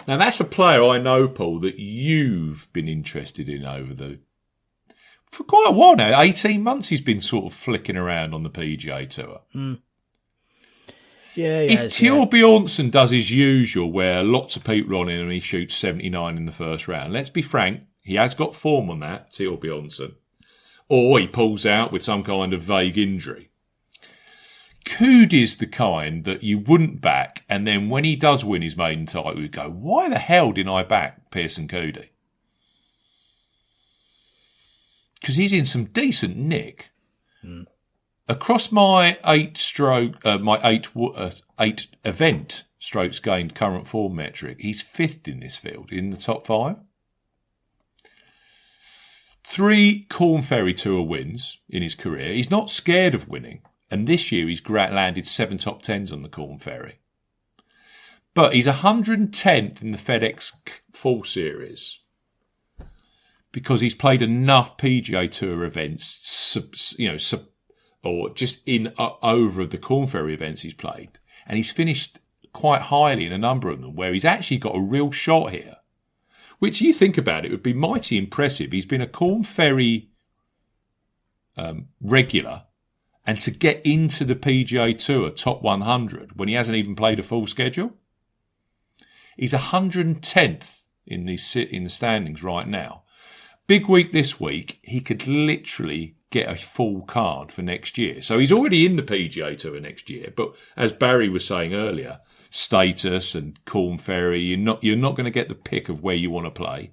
Now, that's a player I know, Paul, that you've been interested in for quite a while now. 18 months he's been sort of flicking around on the PGA Tour. Yeah, if Theo Bjornsson does his usual, where lots of people on him and he shoots 79 in the first round, let's be frank, he has got form on that, Theo Bjornsson. Or he pulls out with some kind of vague injury. Coody's the kind that you wouldn't back, and then when he does win his maiden title, you go, why the hell didn't I back Pearson Coody? Because he's in some decent nick. Across my eight event strokes gained current form metric, he's 5th in this field, in the top 5. 3 Corn Ferry Tour wins in his career. He's not scared of winning, and this year he's landed 7 top 10s on the Corn Ferry. But he's 110th in the FedEx Full Series because he's played enough PGA Tour events, or just in over the Corn Ferry events he's played. And he's finished quite highly in a number of them, where he's actually got a real shot here, which you think about it would be mighty impressive. He's been a Corn Ferry regular, and to get into the PGA Tour top 100 when he hasn't even played a full schedule. He's 110th in the standings right now. Big week this week, he could literally get a full card for next year. So he's already in the PGA Tour next year. But as Barry was saying earlier, status and Corn Ferry, you're not going to get the pick of where you want to play.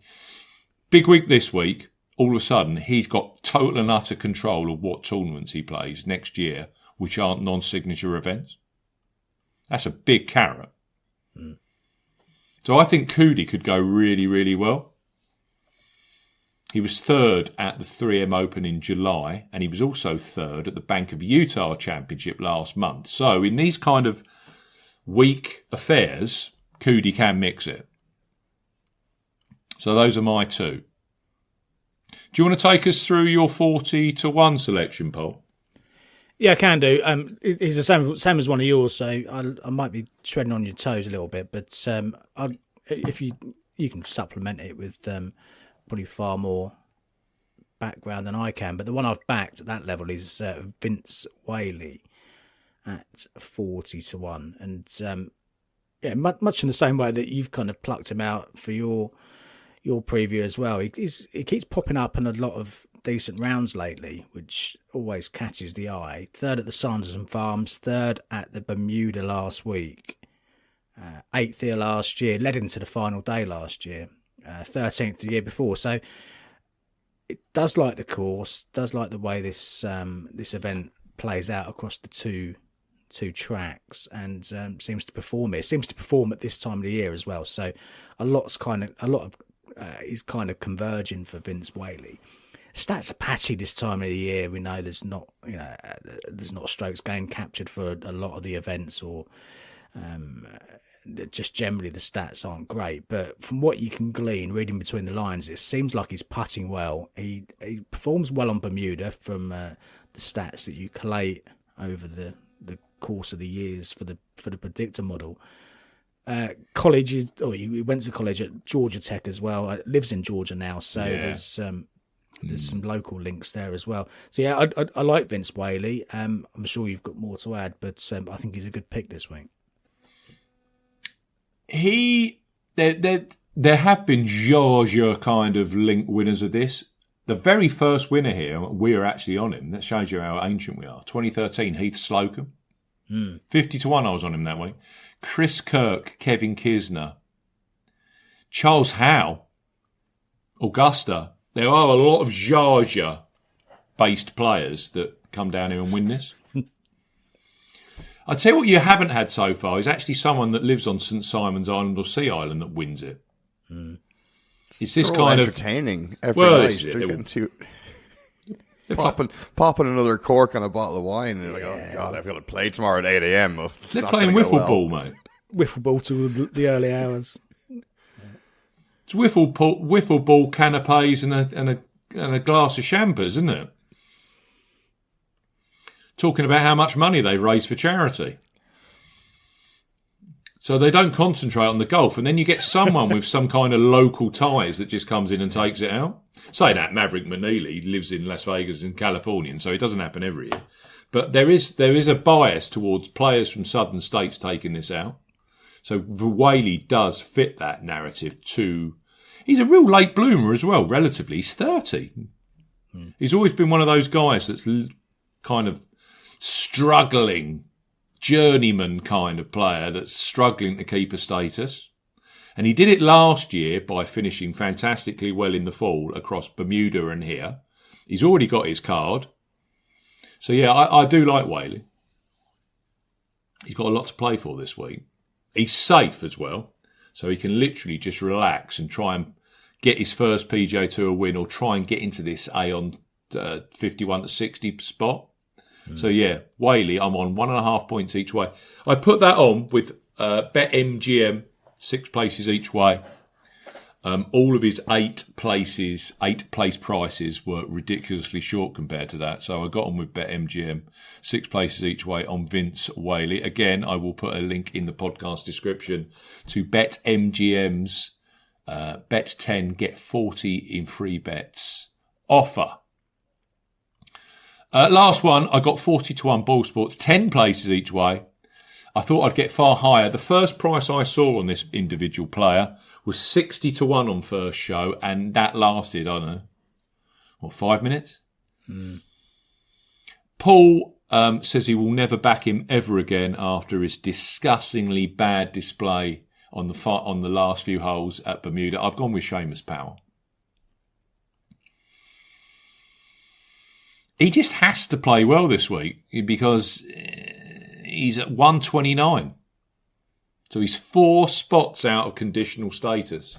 Big week this week, all of a sudden, he's got total and utter control of what tournaments he plays next year, which aren't non-signature events. That's a big carrot. So I think Coody could go really, really well. He was 3rd at the 3M Open in July, and he was also 3rd at the Bank of Utah Championship last month. So in these kind of weak affairs, Coody can mix it. So those are my 2. Do you want to take us through your 40-1 selection, Paul? Yeah, I can do. It's the same as one of yours, so I might be treading on your toes a little bit, but if you can supplement it with probably far more background than I can. But the one I've backed at that level is Vince Whaley at 40-1, and much in the same way that you've kind of plucked him out for your preview as well. He keeps popping up in a lot of decent rounds lately, which always catches the eye. 3rd at the Sanderson Farms, 3rd at the Bermuda last week, 8th here last year, led into the final day last year, 13th the year before. So it does like the course, does like the way this event plays out across the two tracks, and seems to perform here. Seems to perform at this time of the year as well. So a lot of is kind of converging for Vince Whaley. Stats are patchy this time of the year. We know there's not strokes gained captured for a lot of the events, or just generally the stats aren't great. But from what you can glean, reading between the lines, it seems like he's putting well. He performs well on Bermuda from the stats that you collate over the course of the years for the predictor model. He went to college at Georgia Tech as well. Lives in Georgia now, so there's some local links there as well. So yeah, I like Vince Whaley. I'm sure you've got more to add, but I think he's a good pick this week. There have been Georgia kind of link winners of this. The very first winner here, we're actually on him. That shows you how ancient we are. 2013, Heath Slocum. 50-1 I was on him that way. Chris Kirk, Kevin Kisner, Charles Howe, Augusta. There are a lot of Georgia-based players that come down here and win this. I'll tell you what you haven't had so far is actually someone that lives on St Simon's Island or Sea Island that wins it. It's this kind of entertaining every night. They're getting too popping another cork on a bottle of wine, and you're like, oh god, I've got to play tomorrow at 8 a.m. They're playing wiffle ball, mate. Wiffle ball to the early hours. It's wiffle ball canapes and a glass of champers, isn't it? Talking about how much money they raise for charity. So they don't concentrate on the golf, and then you get someone with some kind of local ties that just comes in and takes it out. Say that Maverick Manili lives in Las Vegas in California, so it doesn't happen every year. But there is a bias towards players from southern states taking this out. So Whaley does fit that narrative too. He's a real late bloomer as well, relatively. He's 30. He's always been one of those guys that's kind of struggling, journeyman kind of player that's struggling to keep a status. And he did it last year by finishing fantastically well in the fall across Bermuda and here. He's already got his card. So, yeah, I do like Whaley. He's got a lot to play for this week. He's safe as well. So he can literally just relax and try and get his first PGA Tour win or try and get into this Aon 51 to 60 spot. So, yeah, Whaley, I'm on 1.5 points each way. I put that on with BetMGM, 6 places each way. All of his 8 place prices were ridiculously short compared to that. So I got on with BetMGM, 6 places each way on Vince Whaley. Again, I will put a link in the podcast description to BetMGM's Bet 10, get 40 in free bets offer. Last one, I got 40-1 ball sports, 10 places each way. I thought I'd get far higher. The first price I saw on this individual player was 60-1 on first show, and that lasted, I don't know, 5 minutes? Paul says he will never back him ever again after his disgustingly bad display on the last few holes at Bermuda. I've gone with Seamus Power. He just has to play well this week because he's at 129. So he's 4 spots out of conditional status.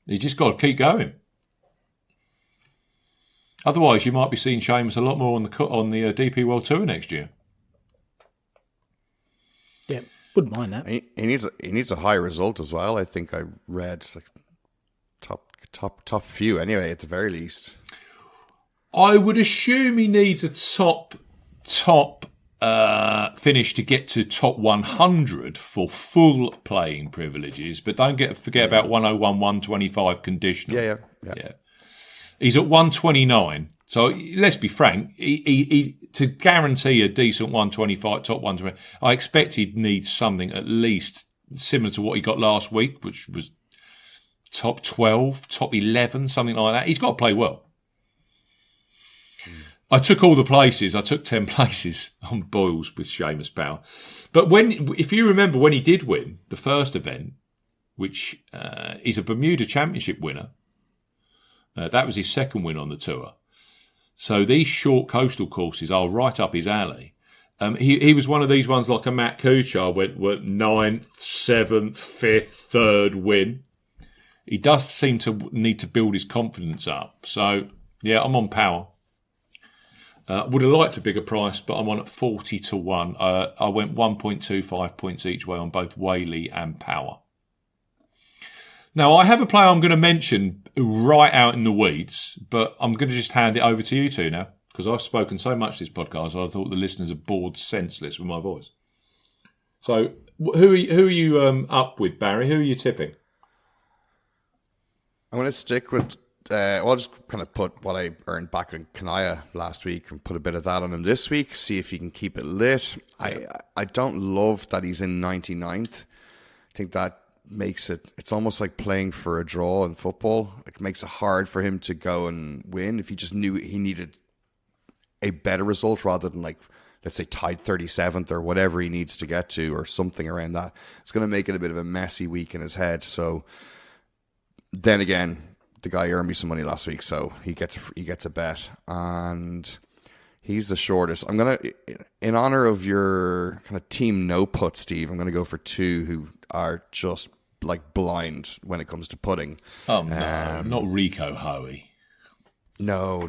He's just got to keep going. Otherwise, you might be seeing Seamus a lot more on the DP World Tour next year. Yeah, wouldn't mind that. He needs a high result as well. I think I read like top few anyway, at the very least. I would assume he needs a top finish to get to top 100 for full playing privileges, but don't forget about 101, 125 conditional. Yeah. He's at 129. So let's be frank, he to guarantee a decent 125, top 120, I expect he'd need something at least similar to what he got last week, which was top 12, top 11, something like that. He's got to play well. I took all the places. I took 10 places on Boyles with Seamus Power. But if you remember when he did win the first event, which is a Bermuda Championship winner, that was his second win on the tour. So these short coastal courses are right up his alley. He was one of these ones like a Matt Kuchar, went 9th, 7th, 5th, 3rd win. He does seem to need to build his confidence up. So, yeah, I'm on Power. Would have liked a bigger price, but I'm on at 40-1. I went 1.25 points each way on both Whaley and Power. Now, I have a player I'm going to mention right out in the weeds, but I'm going to just hand it over to you two now, because I've spoken so much this podcast, I thought the listeners are bored senseless with my voice. So, who are you up with, Barry? Who are you tipping? I'm going to stick with... I'll just kind of put what I earned back on Kanaya last week and put a bit of that on him this week, see if he can keep it lit. I don't love that he's in 99th. I think that makes it's almost like playing for a draw in football. Like, it makes it hard for him to go and win if he just knew he needed a better result rather than, like, let's say tied 37th or whatever he needs to get to or something around that. It's going to make it a bit of a messy week in his head. So then again, the guy earned me some money last week, so he gets a bet, and he's the shortest. I'm going to, in honor of your kind of team no putt, Steve, I'm going to go for two who are just like blind when it comes to putting. Oh, no, not Rico Hoey. No.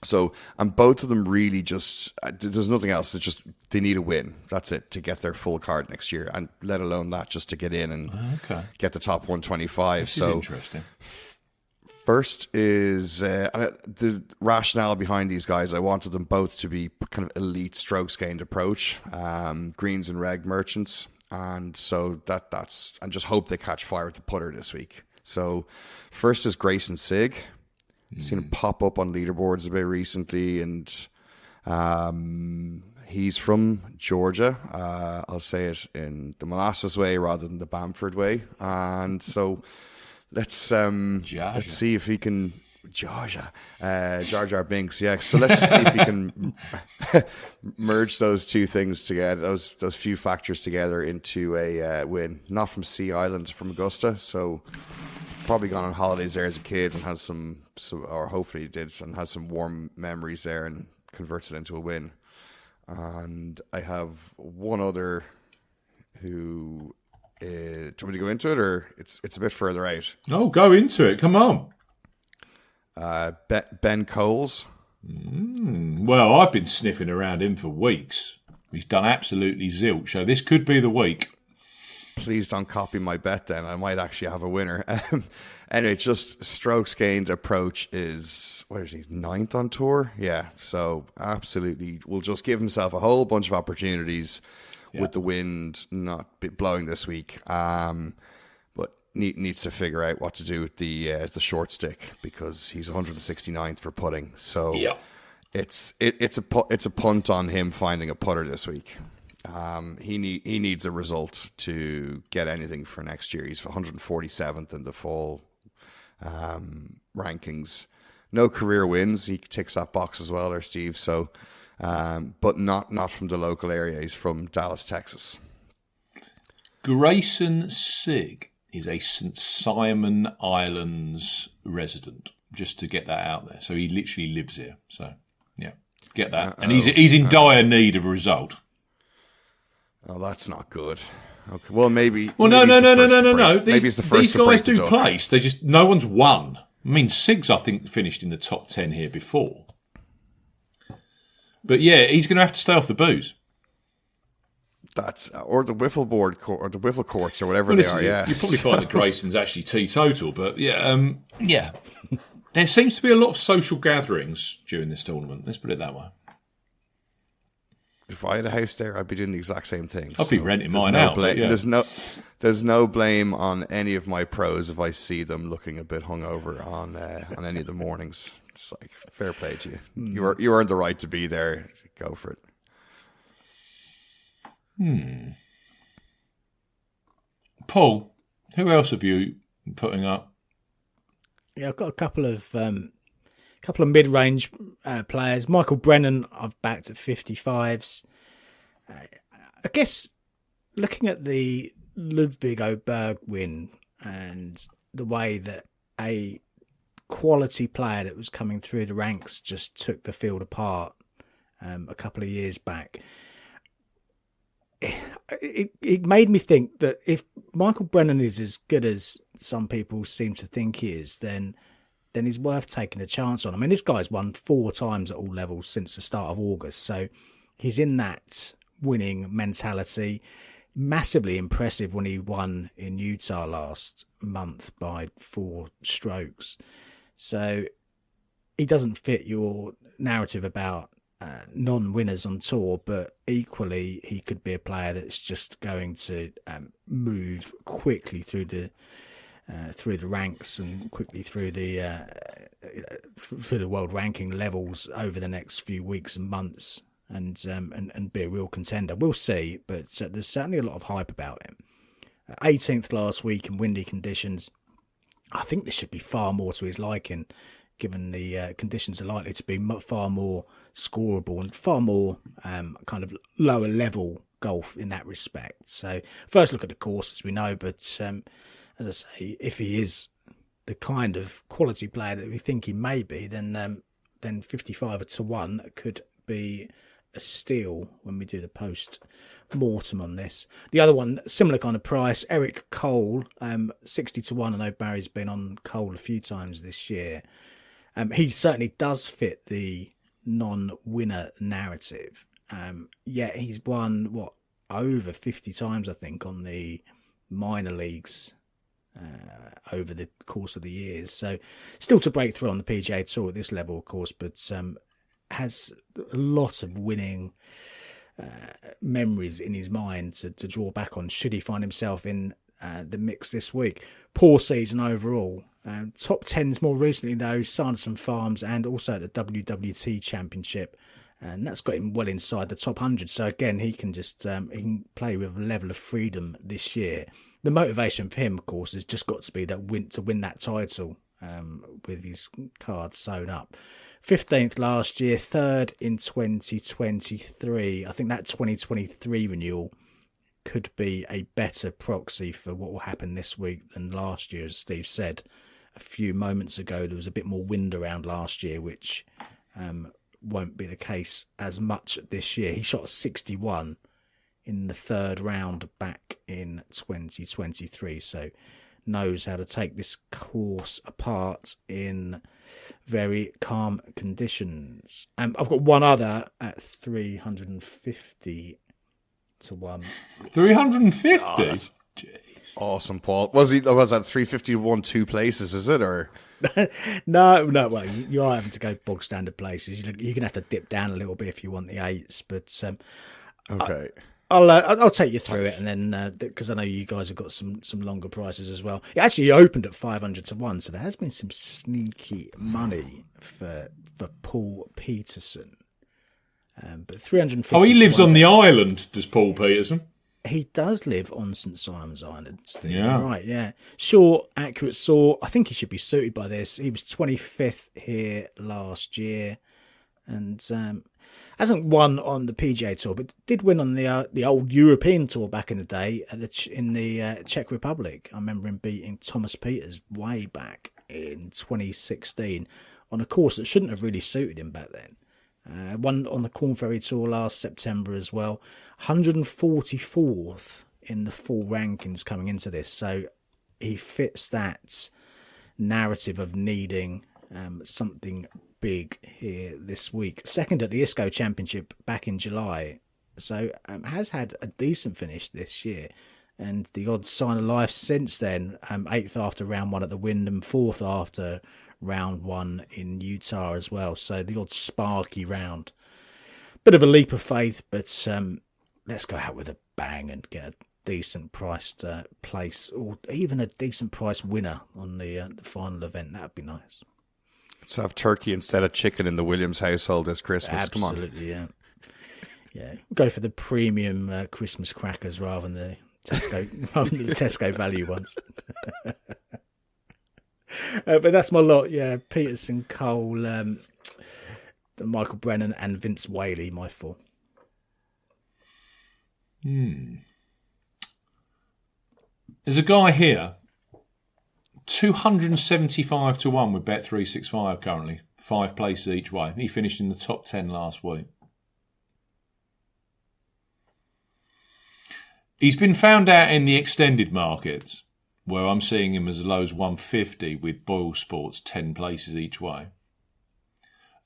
So, and both of them really just, there's nothing else. It's just, they need a win. That's it, to get their full card next year. And let alone that, just to get in and get the top 125. This is interesting. First is the rationale behind these guys. I wanted them both to be kind of elite strokes gained approach, greens and reg merchants. And so that's, and just hope they catch fire with the putter this week. So first is Grayson Sigg. Seen him pop up on leaderboards a bit recently, and he's from Georgia. I'll say it in the molasses way rather than the Bamford way. And so let's see if he can Georgia, Jar Jar Binks. Yeah. So let's just see if he can merge those two things together, those few factors together into a win. Not from Sea Island, from Augusta. So probably gone on holidays there as a kid and has some, or hopefully he did, and has some warm memories there and converts it into a win. And I have one other who, do you want me to go into it, or it's a bit further out? Oh, go into it. Come on. Ben Coles. Well, I've been sniffing around him for weeks. He's done absolutely zilch, so this could be the week. Please don't copy my bet then. I might actually have a winner. Anyway, just strokes gained approach is, where is he, 9th on tour? Yeah, so absolutely will just give himself a whole bunch of opportunities with the wind not blowing this week. But needs to figure out what to do with the short stick, because he's 169th for putting. So it's a punt on him finding a putter this week. He needs a result to get anything for next year. He's 147th in the fall rankings. No career wins. He ticks that box as well there, Steve. So, but not from the local area. He's from Dallas, Texas. Grayson Sigg is a St. Simon Islands resident, just to get that out there. So he literally lives here. So, yeah, get that. And he's in dire need of a result. Oh, that's not good. Okay. Well, maybe. Well, no. Maybe it's the first. These guys do place. They just, no one's won. I mean, Siggs, I think, finished in the top 10 here before. But yeah, he's going to have to stay off the booze. That's, or the wiffle board or the wiffle courts or whatever they are. Yeah, you probably find that Grayson's actually teetotal, but yeah. There seems to be a lot of social gatherings during this tournament. Let's put it that way. If I had a house there, I'd be doing the exact same thing. I'd be renting mine out. There's no blame on any of my pros if I see them looking a bit hungover on any of the mornings. It's like, fair play to you. You earned the right to be there. Go for it. Paul, who else have you been putting up? Yeah, I've got a couple of mid-range players. Michael Brennan, I've backed at 55s. I guess looking at the Ludwig Oberg win and the way that a quality player that was coming through the ranks just took the field apart a couple of years back, it made me think that if Michael Brennan is as good as some people seem to think he is, then he's worth taking a chance on. I mean, this guy's won 4 times at all levels since the start of August, so he's in that winning mentality. Massively impressive when he won in Utah last month by 4 strokes. So he doesn't fit your narrative about non-winners on tour, but equally he could be a player that's just going to move quickly through the ranks and quickly through the world ranking levels over the next few weeks and months, and be a real contender. We'll see, but there's certainly a lot of hype about him. 18th last week in windy conditions. I think this should be far more to his liking, given the conditions are likely to be far more scoreable and far more kind of lower level golf in that respect. So first look at the course, as we know, but as I say, if he is the kind of quality player that we think he may be, then 55-1 could be a steal when we do the post-mortem on this. The other one, similar kind of price, Eric Cole, 60-1. I know Barry's been on Cole a few times this year. He certainly does fit the non-winner narrative. Yet he's won, over 50 times, I think, on the minor leagues over the course of the years. So still to break through on the PGA Tour at this level, of course, but has a lot of winning memories in his mind to draw back on should he find himself in the mix this week. Poor season overall. Top 10s more recently, though, Sanderson Farms and also at the WWT Championship. And that's got him well inside the top 100. So again, he can just he can play with a level of freedom this year. The motivation for him, of course, has just got to be that to win that title with his cards sewn up. 15th last year, 3rd in 2023. I think that 2023 renewal could be a better proxy for what will happen this week than last year. As Steve said a few moments ago, there was a bit more wind around last year, which won't be the case as much this year. He shot a 61 in the third round back in 2023, so knows how to take this course apart in very calm conditions. I've got one other at 350-1. 350? Oh, awesome, Paul. Was that 350-1 two places, is it, or? No. Well, you are having to go bog standard places. You're going to have to dip down a little bit if you want the 8s, but okay. I'll take you through it, and then because I know you guys have got some longer prices as well. It actually opened at 500-1, so there has been some sneaky money for Paul Peterson. But 350. Oh, he lives on the island, does Paul Peterson? He does live on St Simon's Island, Steve. Yeah. Right, yeah. Short, accurate saw. I think he should be suited by this. He was 25th here last year, and hasn't won on the PGA Tour, but did win on the old European Tour back in the day in the Czech Republic. I remember him beating Thomas Pieters way back in 2016 on a course that shouldn't have really suited him back then. Won on the Corn Ferry Tour last September as well. 144th in the full rankings coming into this. So he fits that narrative of needing something big here this week. Second at the ISCO Championship back in July. So has had a decent finish this year. And the odd sign of life since then. 8th after round 1 at the Wyndham. 4th after round 1 in Utah as well. So the odd sparky round. Bit of a leap of faith, but let's go out with a bang and get a decent priced place, or even a decent price winner on the final event. That would be nice. Let's have turkey instead of chicken in the Williams household this Christmas. Absolutely, Come on. Yeah. Go for the premium Christmas crackers rather than the Tesco value ones. But that's my lot. Yeah, Peterson, Cole, Michael Brennan, and Vince Whaley, my 4. There's a guy here, 275-1 with Bet365 currently, 5 places each way. He finished in the top 10 last week. He's been found out in the extended markets, where I'm seeing him as low as 150 with Boyle Sports 10 places each way.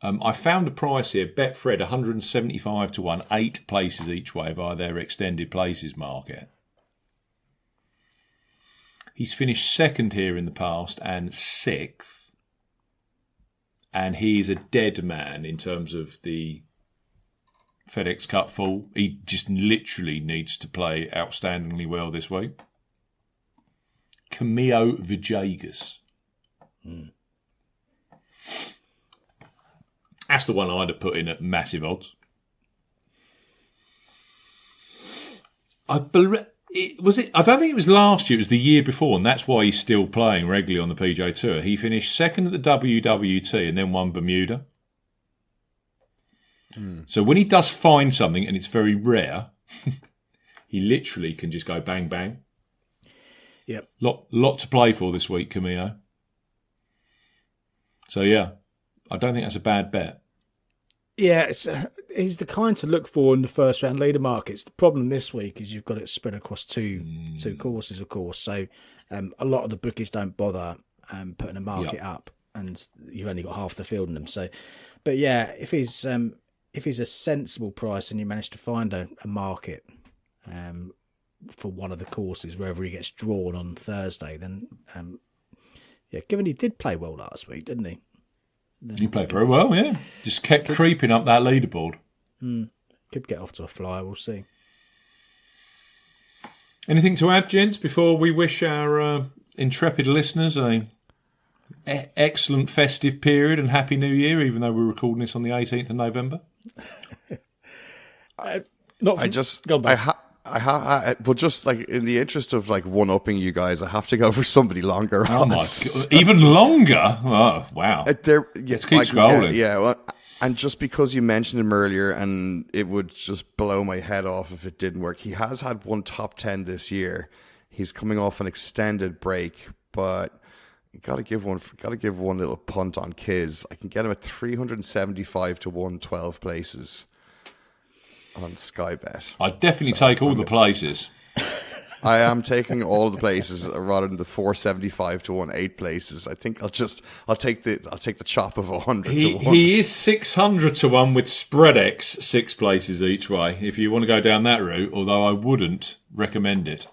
I found a price here, Betfred 175-1, 8 places each way via their extended places market. He's finished second here in the past and 6th. And he is a dead man in terms of the FedEx Cup full. He just literally needs to play outstandingly well this week. Camilo Villegas. That's the one I'd have put in at massive odds. I don't think it was last year. It was the year before, and that's why he's still playing regularly on the PGA Tour. He finished second at the WWT and then won Bermuda. So when he does find something, and it's very rare, he literally can just go bang bang. Yep. Lot to play for this week, Camilo. So yeah, I don't think that's a bad bet. Yeah, he's the kind to look for in the first round leader markets. The problem this week is you've got it spread across two courses, of course. So a lot of the bookies don't bother putting a market up, and you've only got half the field in them. So, but yeah, if he's a sensible price and you manage to find a market for one of the courses wherever he gets drawn on Thursday, then given he did play well last week, didn't he? He played very well, yeah. Just kept creeping up that leaderboard. Could get off to a flyer, we'll see. Anything to add, gents, before we wish our intrepid listeners a excellent festive period and Happy New Year, even though we're recording this on the 18th of November? But just like in the interest of like one-upping you guys, I have to go for somebody longer. Oh my God. Even longer? Oh, wow. Let's keep scrolling. Well, and just because you mentioned him earlier, and it would just blow my head off if it didn't work. He has had one top 10 this year. He's coming off an extended break, but you got to give one little punt on Kiz. I can get him at 375 to 112 places on Sky Bet. I'd definitely take all the places. I am taking all the places rather than the 475 to 1-8 places. I think I'll take the chop of 100 to 1. He is 600 to 1 with spread X 6 places each way. If you want to go down that route, although I wouldn't recommend it.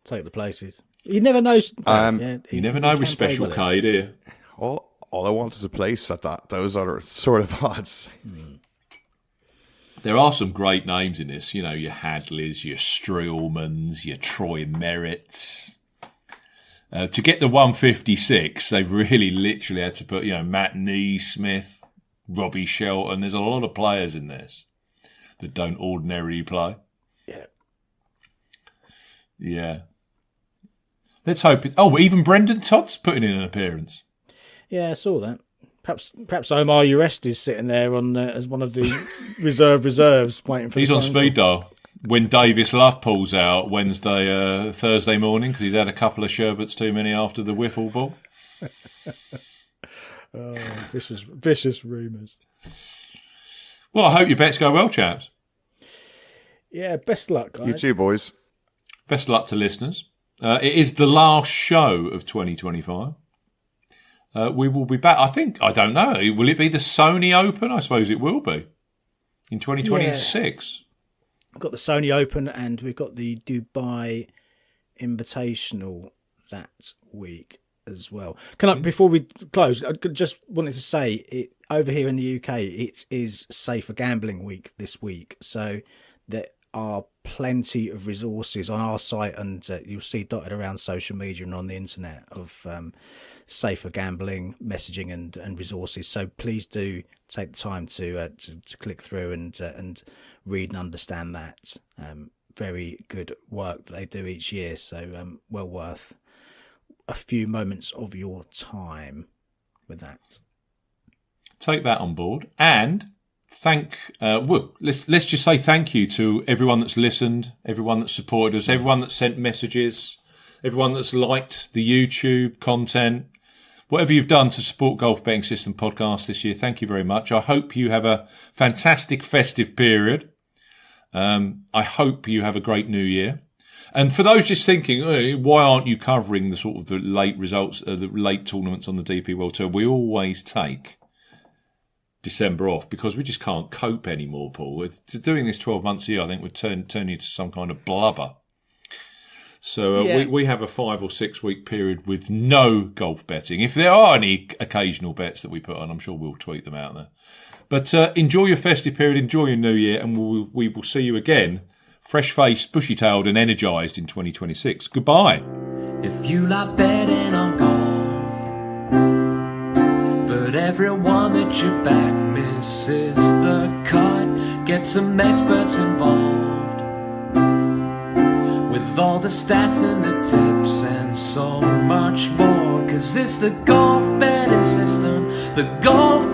Take the places. You never know. You never know with Special K, do you? All I want is a place at those other sort of odds. There are some great names in this. You know, your Hadleys, your Streelmans, your Troy Merritts. To get the 156, they've really literally had to put, Matt Neesmith, Robbie Shelton. There's a lot of players in this that don't ordinarily play. Yeah. Let's hope it. Oh, even Brendan Todd's putting in an appearance. Yeah, I saw that. Perhaps Omar Urest is sitting there on as one of the reserves waiting for. He's on speed dial when Davis Love pulls out Thursday morning because he's had a couple of sherbets too many after the wiffle ball. Vicious rumours. Well, I hope your bets go well, chaps. Yeah, best luck, guys. You too, boys. Best luck to listeners. It is the last show of 2025. We will be back. I don't know. Will it be the Sony Open? I suppose it will be in 2026. We've got the Sony Open and we've got the Dubai Invitational that week as well. Before we close, I just wanted to say over here in the UK, it is Safer Gambling Week this week. So there are plenty of resources on our site, and you'll see dotted around social media and on the internet of safer gambling messaging and resources. So please do take the time to click through and read and understand that. Very good work that they do each year. So well worth a few moments of your time with that. Take that on board and let's just say thank you to everyone that's listened, everyone that's supported us, everyone that's sent messages, everyone that's liked the YouTube content, whatever you've done to support Golf Betting System podcast this year. Thank you very much. I hope you have a fantastic festive period. I hope you have a great new year. And for those just thinking, why aren't you covering the late results, the late tournaments on the DP World Tour? We always take December off because we just can't cope anymore, Paul. Doing this 12 months a year, I think would turn you into some kind of blubber. So we have a 5 or 6 week period with no golf betting. If there are any occasional bets that we put on, I'm sure we'll tweet them out there. But enjoy your festive period, enjoy your new year, and we will see you again, fresh-faced, bushy-tailed and energised in 2026. Goodbye. If you like betting on golf, but everyone that you back misses the cut, get some experts involved. with all the stats and the tips and so much more. 'Cause it's the golf betting system, the golf